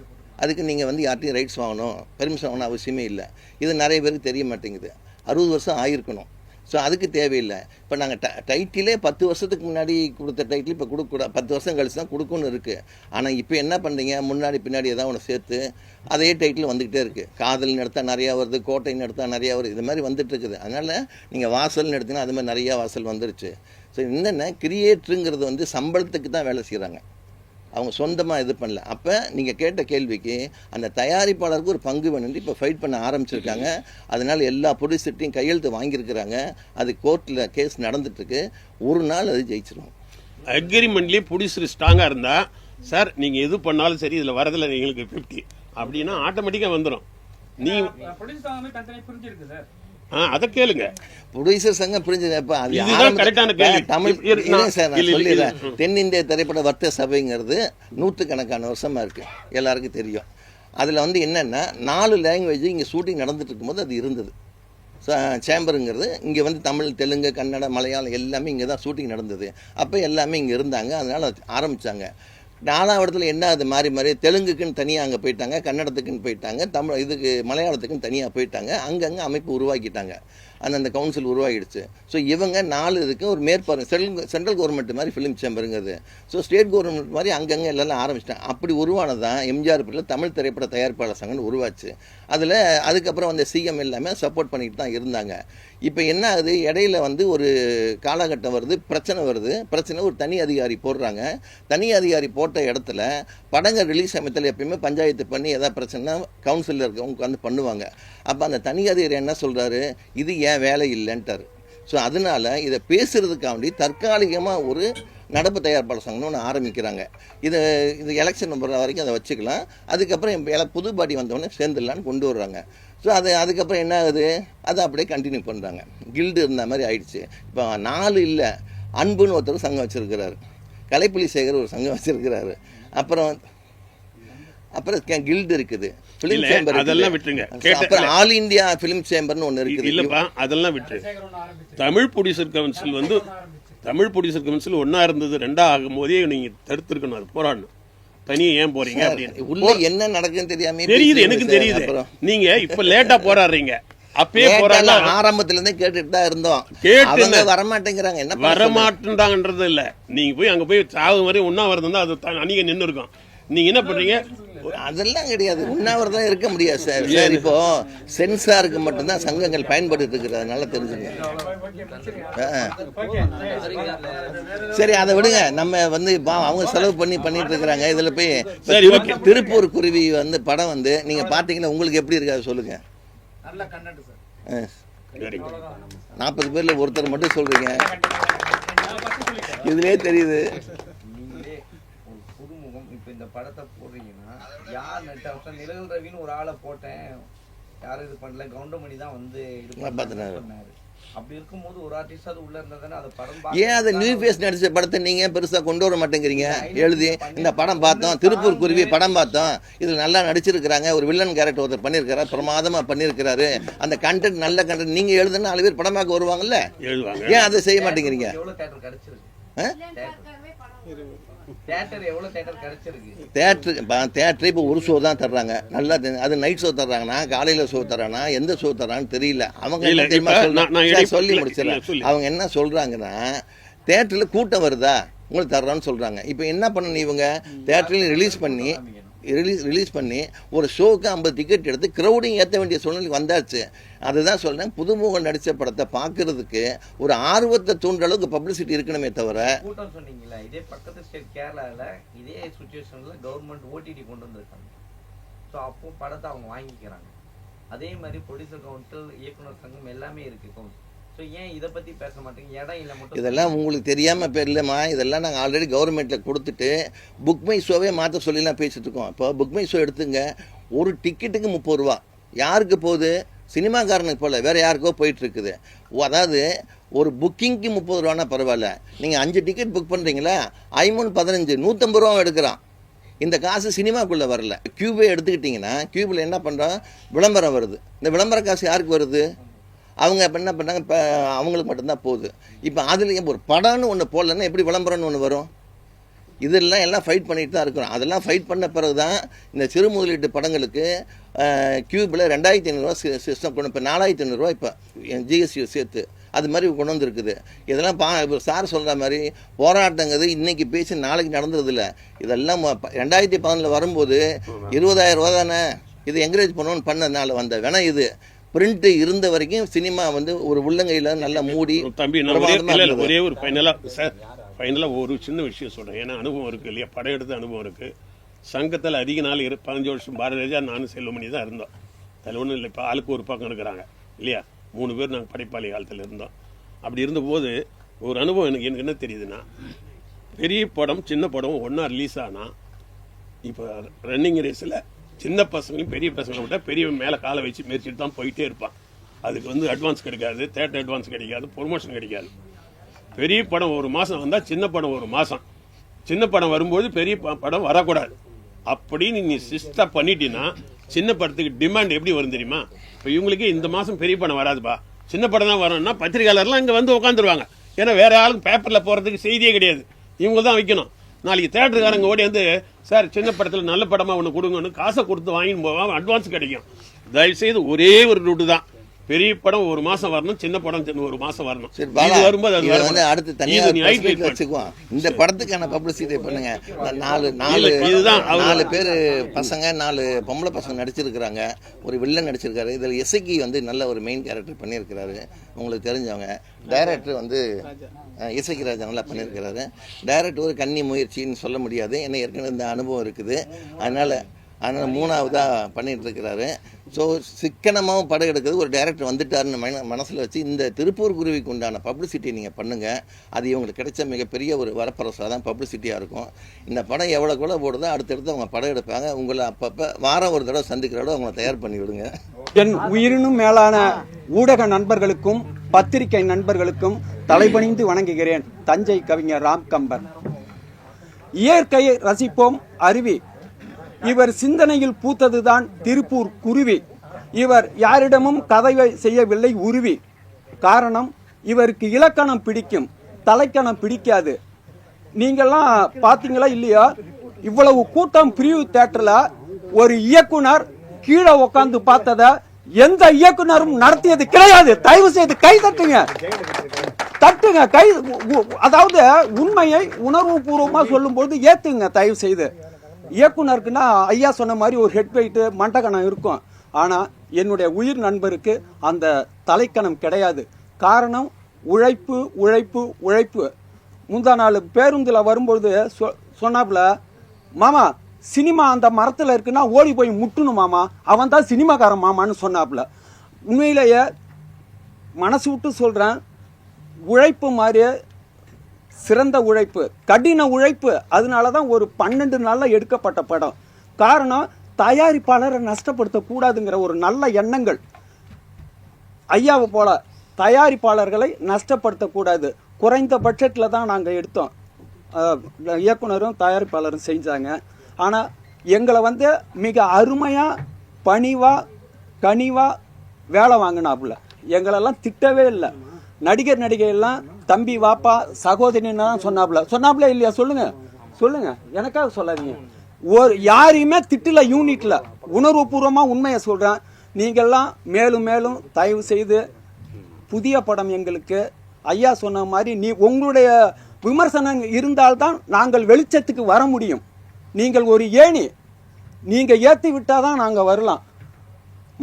அதுக்கு நீங்கள் வந்து யார்ட்டையும் ரைட்ஸ் வாங்கணும், பெர்மிஷன் வாங்கணும் அவசியமே இல்லை. இது நிறைய பேருக்கு தெரிய மாட்டேங்குது. 60 வருஷம் ஆகிருக்கணும். ஸோ அதுக்கு தேவையில்லை. இப்போ நாங்கள் டைட்டிலே 10 வருஷத்துக்கு முன்னாடி கொடுத்த டைட்டில் இப்போ கொடுக்கூடாது, 10 வருஷம் கழிச்சு தான் கொடுக்கணும்னு இருக்குது. ஆனால் இப்போ என்ன பண்ணுறீங்க, முன்னாடி பின்னாடி ஏதாவது ஒன்று சேர்த்து அதே டைட்டில் வந்துக்கிட்டே இருக்குது. காதல்னு எடுத்தால் நிறையா வருது, கோட்டைன்னு எடுத்தால் நிறையா வருது, இது மாதிரி வந்துட்டு இருக்குது. அதனால் நீங்கள் வாசல்னு எடுத்தீங்கன்னா அது மாதிரி நிறையா வாசல் வந்துருச்சு. ஸோ என்னென்ன கிரியேட்டருங்கிறது வந்து சம்பளத்துக்கு தான் வேலை செய்கிறாங்க, அவங்க சொந்தமாக இது பண்ணல. அப்போ நீங்கள் கேட்ட கேள்விக்கு அந்த தயாரிப்பாளருக்கு ஒரு பங்கு வேணும்னு இப்போ ஃபைட் பண்ண ஆரம்பிச்சிருக்காங்க. அதனால் எல்லா ப்ரொடியூசர்ட்டையும் கையெழுத்து வாங்கியிருக்கிறாங்க. அது கோர்ட்டில் கேஸ் நடந்துட்டுருக்கு. ஒரு நாள் அது ஜெயிச்சிடும். அக்ரிமெண்ட்லேயே ப்ரொடியூசர் ஸ்ட்ராங்காக இருந்தால், சார் நீங்கள் எது பண்ணாலும் சரி இதில் வரதில்லை எங்களுக்கு 50 அப்படின்னா ஆட்டோமேட்டிக்காக வந்துடும். நீ ப்ரொடியூசர் ஆகாம தனித்தனியா பிரிஞ்சிருக்கு சார். அதை கேளுங்க. ப்ரொடியூசர் சங்கம் பிரிஞ்சது எப்போ? அது இதுதான் கரெக்டான கேள்வி. தமிழ் சார் நான் இல்ல. சொல்லிடுறேன். தென்னிந்திய திரைப்பட வர்த்தக சபைங்கிறது 100கணக்கான வருஷமாக இருக்குது, எல்லாருக்கும் தெரியும். அதில் வந்து என்னென்னா 4 லாங்குவேஜ் இங்கே ஷூட்டிங் நடந்துட்டு இருக்கும்போது அது இருந்தது. சேம்பருங்கிறது இங்கே வந்து தமிழ், தெலுங்கு, கன்னடம், மலையாளம் எல்லாமே இங்கே தான் ஷூட்டிங் நடந்தது. அப்போ எல்லாமே இங்கே இருந்தாங்க. அதனால் ஆரம்பித்தாங்க. 4ஆவது இடத்துல என்ன அது மாறி மாறி தெலுங்குக்குன்னு தனியாக அங்கே போயிட்டாங்க, கன்னடத்துக்குன்னு போயிட்டாங்க, தமிழ் இதுக்கு மலையாளத்துக்குன்னு தனியாக போயிட்டாங்க. அங்கங்கே அமைப்பு உருவாக்கிட்டாங்க, அந்த கவுன்சில் உருவாகிடுச்சு. ஸோ இவங்க 4 இதுக்கு ஒரு மேற்பார்வை, சென்ட்ரல் கவர்மெண்ட் மாதிரி ஃபிலிம் சேம்பருங்கிறது. ஸோ ஸ்டேட் கவர்மெண்ட் மாதிரி அங்கங்கே எல்லாம் ஆரம்பிச்சிட்டாங்க. அப்படி உருவானது தான் எம்ஜிஆர் பீரியடில் தமிழ் திரைப்பட தயாரிப்பாளர் சங்கம்னு உருவாச்சு. அதில் அதுக்கப்புறம் அந்த சிஎம் எல்லாமே சப்போர்ட் பண்ணிட்டு தான் இருந்தாங்க. இப்போ என்ன ஆகுது, இடையில வந்து ஒரு காலகட்டம் வருது, பிரச்சனை ஒரு தனி அதிகாரி போடுறாங்க. தனி அதிகாரி போட்ட இடத்துல படங்கள் ரிலீஸ் சமயத்தில் எப்பயுமே பஞ்சாயத்து பண்ணி எதாவது பிரச்சனைனா கவுன்சிலில் இருக்கவங்க வந்து பண்ணுவாங்க. அப்போ அந்த தனி அதிகாரி என்ன சொல்கிறாரு, இது ஏன் வேலை இல்லைன்ட்டார். ஸோ அதனால் இதை பேசுகிறதுக்காண்டி தற்காலிகமாக ஒரு நடப்பு தயாரிப்பாளர் சங்கம்னு ஒன்று ஆரம்பிக்கிறாங்க. இது எலெக்ஷன் வர வரைக்கும் அதை வச்சுக்கலாம். அதுக்கப்புறம் புது பாடி வந்தவொடனே சேர்ந்துடலான்னு கொண்டு வர்றாங்க. ஸோ அதுக்கப்புறம் என்ன ஆகுது, அதை அப்படியே கண்டினியூ பண்ணுறாங்க. கில்டு இருந்த மாதிரி ஆயிடுச்சு. இப்போ 4 இல்லை, அன்புன்னு ஒருத்தர் சங்கம் வச்சுருக்கிறாரு, கலைப்புலி சேகர் ஒரு சங்கம் வச்சுருக்கிறாரு, அப்புறம் கில்டு இருக்குது, ஃபிலிம் சேம்பர், அதெல்லாம் விட்டுருங்க. அப்புறம் ஆல் இந்தியா ஃபிலிம் சேம்பர்னு ஒன்று இருக்குது. இல்லைப்பா, அதெல்லாம் விட்டுரு. தமிழ் ப்ரொடியூசர் கவுன்சில் ஒன்றா இருந்தது, 2ஆ ஆகும் போதே நீங்கள் தடுத்துருக்கணும், அது போராடணும். தனியா ஏன் போறீங்க அப்படின்னு உள்ள என்ன நடக்குன்னு தெரியாம தெரியுது, எனக்கு தெரியுது. நீங்க இப்ப லேட்டா போராடுறீங்க, அப்பயே போராடல. ஆரம்பத்துல இருந்தே கேட்டுட்டு தான் இருந்தோம். கேட்டு வரமாட்டேங்கிறாங்க. என்ன வரமாட்டேன்றாங்கன்றது இல்ல, நீங்க போய் அங்க போய் சாவு மாதிரி உண்ணாவிரதம் தான் அது அன்னைக்கு நின்று இருக்கும். நீங்க என்ன பண்றீங்க? அதெல்லாம் கிடையாது, உண்ணாவிரதம் இருக்க முடியாது சார். சார் இப்போ சென்சாருக்கு மட்டும்தான் சங்கங்கள் பயன்படுத்தி இருக்கிறது, நல்லா தெரிஞ்சுங்க. சரி அதை விடுங்க, நம்ம வந்து அவங்க செலவு பண்ணிட்டு இருக்கிறாங்க. இதுல போய் திருப்பூர் குருவி வந்து படம் வந்து நீங்க பாத்தீங்கன்னா உங்களுக்கு எப்படி இருக்காது சொல்லுங்க. 40 பேர்ல ஒருத்தர் மட்டும் சொல்றீங்க, இதுலயே தெரியுது. இந்த படத்தை போடுறீங்கன்னா யார் நெட்ட நிழல் ரவின்னு ஒரு ஆளை போட்டேன், யாரும் இது பண்ணல, கவுண்டமணி தான் வந்து இது பண்ணாரு. அப்படி இருக்கும்போது ஒரு ஆர்டிஸ்ட் அது உள்ள இருந்தா அதை படம் ஏன் அதை நியூ ஃபேஸ் நடிச்ச படத்தை நீங்க பெருசா கொண்டு வர மாட்டேங்கிறீங்க? எழுதி இந்த படம் பார்த்தோம், திருப்பூர் குருவி படம் பார்த்தோம், இதுல நல்லா நடிச்சிருக்கிறாங்க, ஒரு வில்லன் கேரக்டர் ஒருத்தர் பண்ணியிருக்காரு, பிரமாதமா பண்ணியிருக்கிறாரு, அந்த கண்டென்ட் நல்ல கண்டென்ட் நீங்க எழுதுனா 4 பேர் படம் பார்க்க வருவாங்கல்ல, ஏன் அதை செய்ய மாட்டேங்கிறீங்க? எவ்வளவு தியேட்டர் கிடைச்சிருக்கு? தியேட்டர் இப்போ ஒரு ஷோ தான் தர்றாங்க, நல்லா அது நைட் ஷோ தர்றாங்கன்னா காலையில ஷோ தர்றாங்கன்னா எந்த ஷோ தர்றான்னு தெரியல. அவங்க சொல்லி முடிச்சிடலாம். அவங்க என்ன சொல்றாங்கன்னா தியேட்டர்ல கூட்டம் வருதா உங்களுக்கு தர்றான்னு சொல்றாங்க. இப்போ என்ன பண்ணணும், இவங்க தியேட்டர்ல ரிலீஸ் பண்ணி ஒரு ஷோக்கு 50 டிக்கெட் எடுத்து க்ரௌடிங் ஏற்ற வேண்டிய சூழ்நிலை வந்தாச்சு. அதுதான் சொல்றேன், புதுமுகம் நடிச்ச படத்தை பார்க்கறதுக்கு ஒரு ஆர்வத்தை தூண்டுற அளவுக்கு பப்ளிசிட்டி இருக்கணுமே தவிர. கூட்டம் சொன்னீங்களா, இதே பக்கத்து ஸ்டேட் கேரளாவில் இதே சுச்சுவேஷன்ல கவர்மெண்ட் ஓடிடி கொண்டு வந்திருக்காங்க. ஸோ அப்போ படத்தை அவங்க வாங்கிக்கிறாங்க. அதே மாதிரி ப்ரொடியூசர் கவுன்சில், இயக்குனர் சங்கம் எல்லாமே இருக்கு கவுன்சில். ஸோ ஏன் இதை பற்றி பேச மாட்டேங்க? இடம் இல்லை மட்டும் இதெல்லாம் உங்களுக்கு தெரியாமல் பேர்லம்மா, இதெல்லாம் நாங்கள் ஆல்ரெடி கவர்மெண்ட்டில் கொடுத்துட்டு புக் மை ஷோவே மாற்ற சொல்லிலாம் பேசிட்டு இருக்கோம். இப்போ புக் மை ஷோ எடுத்துங்க, ஒரு டிக்கெட்டுக்கு 30 ரூபா. யாருக்கு போகுது? சினிமாக்காரனுக்கு போகல, வேறு யாருக்கோ போயிட்டுருக்குது. அதாவது ஒரு புக்கிங்க்கு 30 ரூபானா பரவாயில்ல, நீங்கள் 5 டிக்கெட் புக் பண்ணுறீங்களா, 5 15 150 ரூபா எடுக்கிறான். இந்த காசு சினிமாக்குள்ளே வரல. கியூபே எடுத்துக்கிட்டிங்கன்னா கியூபில் என்ன பண்ணுறோம், விளம்பரம் வருது. இந்த விளம்பர காசு யாருக்கு வருது? அவங்க இப்போ என்ன பண்ணுறாங்க, இப்போ அவங்களுக்கு மட்டும்தான் போகுது. இப்போ அதில் ஒரு படம்னு ஒன்று போடலன்னா எப்படி விளம்பரம்னு ஒன்று வரும்? இதெல்லாம் எல்லாம் ஃபைட் பண்ணிட்டு தான் இருக்கிறோம். அதெல்லாம் ஃபைட் பண்ண பிறகு தான் இந்த சிறு முதலீட்டு படங்களுக்கு கியூபில் 2500 சிஸ்டம் கொண்டு, இப்போ 4500 இப்போ ஜிஎஸ்டி சேர்த்து அது மாதிரி கொண்டு வந்துருக்குது. இதெல்லாம் சார் சொல்கிற மாதிரி போராட்டங்கிறது இன்றைக்கி பேசி நாளைக்கு நடந்துறதில்ல. இதெல்லாம் 2011 வரும்போது 20,000 ரூபா தானே, இது என்கரேஜ் பண்ணணும்னு பண்ணதுனால வந்த வேணா இது பிரிண்ட் இருந்த வரைக்கும் சினிமா வந்து ஒரு உள்ளங்கையில் நல்லா மூடி. தம்பி, ஒரே ஒரு ஃபைனலாக ஒரு சின்ன விஷயம் சொல்கிறேன். ஏன்னா அனுபவம் இருக்குது இல்லையா, படம் எடுத்த அனுபவம் இருக்குது. சங்கத்தில் அதிக நாள் 15 வருஷம் பாரதிராஜா நானும் செல்வமணி தான் இருந்தோம். அதில் ஒன்றும் இல்லை. இப்போ ஆளுக்கு ஒரு பக்கம் இருக்கிறாங்க இல்லையா, 3 பேர் நாங்கள் படைப்பாளி காலத்தில் இருந்தோம். அப்படி இருந்தபோது ஒரு அனுபவம் எனக்கு என்ன தெரியுதுன்னா, பெரிய படம் சின்ன படம் ஒன்றா ரிலீஸ் ஆனால் இப்போ ரன்னிங் ரேஸில் சின்ன பசங்களையும் பெரிய பசங்களை விட்டால் பெரிய மேலே காலை வச்சு மேய்ச்சிட்டு தான் போயிட்டே இருப்பான். அதுக்கு வந்து அட்வான்ஸ் கிடைக்காது, தேட்டர் அட்வான்ஸ் கிடைக்காது, ப்ரொமோஷன் கிடைக்காது. பெரிய படம் ஒரு மாதம் வந்தால் சின்ன படம் ஒரு மாதம், சின்ன படம் வரும்போது பெரிய படம் வரக்கூடாது. அப்படின்னு நீ சிஸ்டம் பண்ணிட்டீங்கன்னா சின்ன படத்துக்கு டிமாண்ட் எப்படி வரும் தெரியுமா? இப்போ இவங்களுக்கு இந்த மாதம் பெரிய படம் வராதுப்பா, சின்ன படம் தான் வரணும்னா பத்திரிகையாளர்லாம் இங்கே வந்து உட்காந்துருவாங்க. ஏன்னா வேற யாரும் பேப்பரில் போகிறதுக்கு செய்தியே கிடையாது, இவங்க தான் வைக்கணும். நாளைக்கு தேட்டருக்காரங்க ஓடி வந்து, சார் சின்ன படத்தில் நல்ல படமாக ஒன்று கொடுங்கன்னு காசை கொடுத்து வாங்கின்னு போவாங்க, அட்வான்ஸ் கிடைக்கும். தயவுசெய்து ஒரே ஒரு ரூட்டு தான், பெரிய படம் ஒரு மாசம் வரணும், சின்ன படம் ஒரு மாசம் வரணும். இது வரும்போது அது அடுத்து தனியாக வச்சுக்குவோம். இந்த படத்துக்கான பப்ளிசிட்டி பண்ணுங்க. 4 பேர் பசங்க, 4 பொம்பளை பசங்க நடிச்சிருக்கிறாங்க, ஒரு வில்லன் நடிச்சிருக்காரு. இதில் இசைக்கு வந்து நல்ல ஒரு மெயின் கேரக்டர் பண்ணியிருக்கிறாரு, உங்களுக்கு தெரிஞ்சவங்க. டைரக்டர் வந்து இசைக்கு ராஜா நல்லா பண்ணியிருக்கிறாரு. டைரக்டர் ஒரு கன்னி முயற்சின்னு சொல்ல முடியாது, ஏன்னா ஏற்கனவே இந்த அனுபவம் இருக்குது. அதனால் 3ஆவதாக பண்ணிகிட்டு இருக்கிறாரு. ஸோ சிக்கனமாகவும் படம் எடுக்கிறது ஒரு டைரக்டர் வந்துட்டாருன்னு மனசில் வச்சு இந்த திருப்பூர் குருவிக்கு உண்டான பப்ளிசிட்டி நீங்கள் பண்ணுங்கள். அது இவங்களுக்கு கிடைச்ச மிகப்பெரிய ஒரு வரப்பிரசாதம் தான் பப்ளிசிட்டியாக இருக்கும். இந்த படம் எவ்வளோக்குள்ள போடுதோ அடுத்தடுத்து அவங்க படம் எடுப்பாங்க. உங்களை அப்பப்போ வாரம் ஒரு தடவை சந்திக்கிறோட அவங்கள தயார் பண்ணி விடுங்க. என் உயிரினும் மேலான ஊடக நண்பர்களுக்கும் பத்திரிகை நண்பர்களுக்கும் தலைபணிந்து வணங்குகிறேன். தஞ்சை கவிஞர் ராம் கம்பர். இயற்கையை ரசிப்போம் அருவி. இவர் சிந்தனையில் பூத்ததுதான் திருப்பூர் குருவி. இவர் யாரிடமும் கதையை செய்யவில்லை உருவி. காரணம், இவருக்கு இலக்கணம் பிடிக்கும், தலைக்கணம் பிடிக்காது. நீங்கெல்லாம் பார்த்தீங்களா இல்லையா, இவ்வளவு கூட்டம் பிரிவு தியேட்டர்ல ஒரு இயக்குனர் கீழே உட்காந்து பார்த்தத எந்த இயக்குனரும் நடத்தியது கிடையாது. தயவு செய்து கை தட்டுங்க, தட்டுங்க கை. அதாவது உண்மையை உணர்வு பூர்வமா சொல்லும் பொழுது ஏத்துங்க தயவு செய்து. இயக்குனருக்குன்னா ஐயா சொன்ன மாதிரி ஒரு ஹெட் வெயிட்டு மண்டக்கணம் இருக்கும். ஆனால் என்னுடைய உயிர் நண்பருக்கு அந்த தலைக்கணம் கிடையாது. காரணம், உழைப்பு உழைப்பு உழைப்பு. முந்தா நாள் பேருந்தில் வரும்பொழுது சொன்னாப்புல, மாமா சினிமா அந்த மரத்தில் இருக்குன்னா ஓடி போய் முட்டணும் மாமா, அவன் தான் சினிமாக்காரன் மாமான்னு சொன்னாப்புல. உண்மையிலேயே மனசு விட்டு சொல்கிறேன், உழைப்பு மாதிரியே சிறந்த உழைப்பு, கடின உழைப்பு. அதனால தான் ஒரு 12 நாளில் எடுக்கப்பட்ட படம். காரணம், தயாரிப்பாளரை நஷ்டப்படுத்தக்கூடாதுங்கிற ஒரு நல்ல எண்ணங்கள். ஐயாவை போல தயாரிப்பாளர்களை நஷ்டப்படுத்தக்கூடாது. குறைந்த பட்ஜெட்டில் தான் நாங்கள் எடுத்தோம். இயக்குனரும் தயாரிப்பாளரும் செஞ்சாங்க. ஆனால் எங்களை வந்து மிக அருமையாக பணிவாக கனிவாக வேலை வாங்கினாப்புல. எங்களெல்லாம் திட்டவே இல்லை. நடிகர் நடிகையெல்லாம் தம்பி வாப்பா சகோதரின்னு தான் சொன்னாப்புல இல்லையா? சொல்லுங்க எனக்காக சொல்லாதீங்க. ஒரு யாரையுமே திட்டல. யூனிட்ல உணர்வுபூர்வமாக உண்மையை சொல்கிறேன். நீங்கள்லாம் மேலும் மேலும் தயவு செய்து புதிய படம் எங்களுக்கு ஐயா சொன்ன மாதிரி உங்களுடைய விமர்சனம் இருந்தால்தான் நாங்கள் வெளிச்சத்துக்கு வர முடியும். நீங்கள் ஒரு ஏணி, நீங்கள் ஏற்றி விட்டால் தான் நாங்கள் வரலாம்.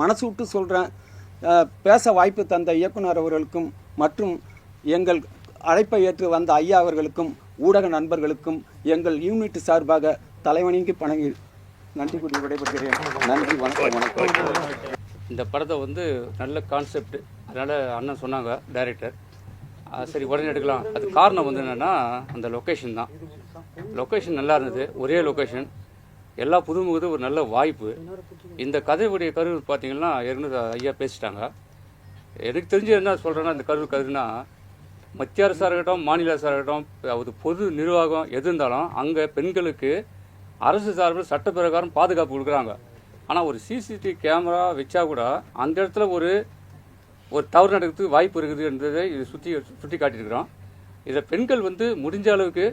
மனசு விட்டு சொல்கிறேன். பேச வாய்ப்பு தந்த இயக்குனர் அவர்களுக்கும் மற்றும் எங்கள் அழைப்பை ஏற்று வந்த ஐயா அவர்களுக்கும் ஊடக நண்பர்களுக்கும் எங்கள் யூனிட் சார்பாக தலைவணிக்கு பணங்கி நன்றி கூறி விடைபெறுகிறேன். நன்றி, வணக்கம். இந்த படத்தை வந்து நல்ல கான்செப்ட், அதனால் அண்ணன் சொன்னாங்க டைரக்டர், சரி உடனே எடுக்கலாம். அது காரணம் வந்து என்னென்னா அந்த லொக்கேஷன் தான். லொக்கேஷன் நல்லா இருந்தது, ஒரே லொக்கேஷன், எல்லா புதுமுகது ஒரு நல்ல வாய்ப்பு. இந்த கதையுடைய கரு பார்த்தீங்கன்னா ஏற்கனவே ஐயா பேசிட்டாங்க. எனக்கு தெரிஞ்சு என்ன சொல்கிறேன்னா, இந்த கருன்னா மத்திய அரசாக இருக்கட்டும், மாநில அரசாக இருக்கட்டும், அது பொது நிர்வாகம் எது இருந்தாலும் அங்கே பெண்களுக்கு அரசு சார்பில் சட்ட பிரகாரம் பாதுகாப்பு கொடுக்குறாங்க. ஆனால் ஒரு சிசிடிவி கேமரா வச்சா கூட அந்த இடத்துல ஒரு தவறு நடக்கிறதுக்கு வாய்ப்பு இருக்குது என்றதை இது சுட்டி காட்டியிருக்கிறோம். இதில் பெண்கள் வந்து முடிஞ்ச அளவுக்கு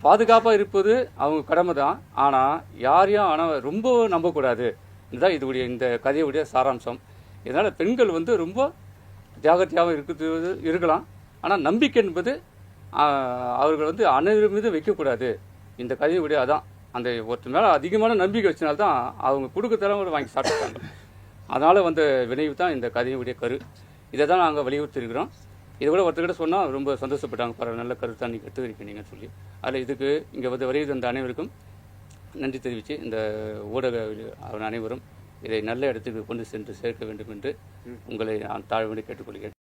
பாதுகாப்பாக இருப்பது அவங்க கடமை தான். ஆனால் யாரையும் ரொம்ப நம்பக்கூடாது. இதுதான் இதுடைய இந்த கதையுடைய சாராம்சம். இதனால் பெண்கள் வந்து ரொம்ப ஜாகிரதையாகவும் இருக்கலாம். ஆனால் நம்பிக்கை என்பது அவர்கள் வந்து அனைவரும் மீது வைக்கக்கூடாது. இந்த கதையுடைய அதான், அந்த ஒருத்தர் மேலே அதிகமான நம்பிக்கை வச்சனால்தான் அவங்க கொடுக்கத்தெல்லாம் வாங்கி சாப்பிட்டாங்க. அதனால் வந்த விளைவு தான் இந்த கதையுடைய கரு. இதை தான் நாங்கள் வலியுறுத்திருக்கிறோம். இதை கூட ஒருத்தர்கிட்ட சொன்னால் ரொம்ப சந்தோஷப்பட்டாங்க. பரவாயில்ல, நல்ல கருத்தான் நீங்கள் எடுத்துக்கிறீங்கன்னு சொல்லி. அதில் இதுக்கு இங்கே வந்து வருகை தந்த அனைவருக்கும் நன்றி தெரிவித்து, இந்த ஊடக அனைவரும் இதை நல்ல இடத்துக்கு கொண்டு சென்று சேர்க்க வேண்டும் என்று உங்களை நான் தாழ்மையை கேட்டுக்கொள்கிறேன்.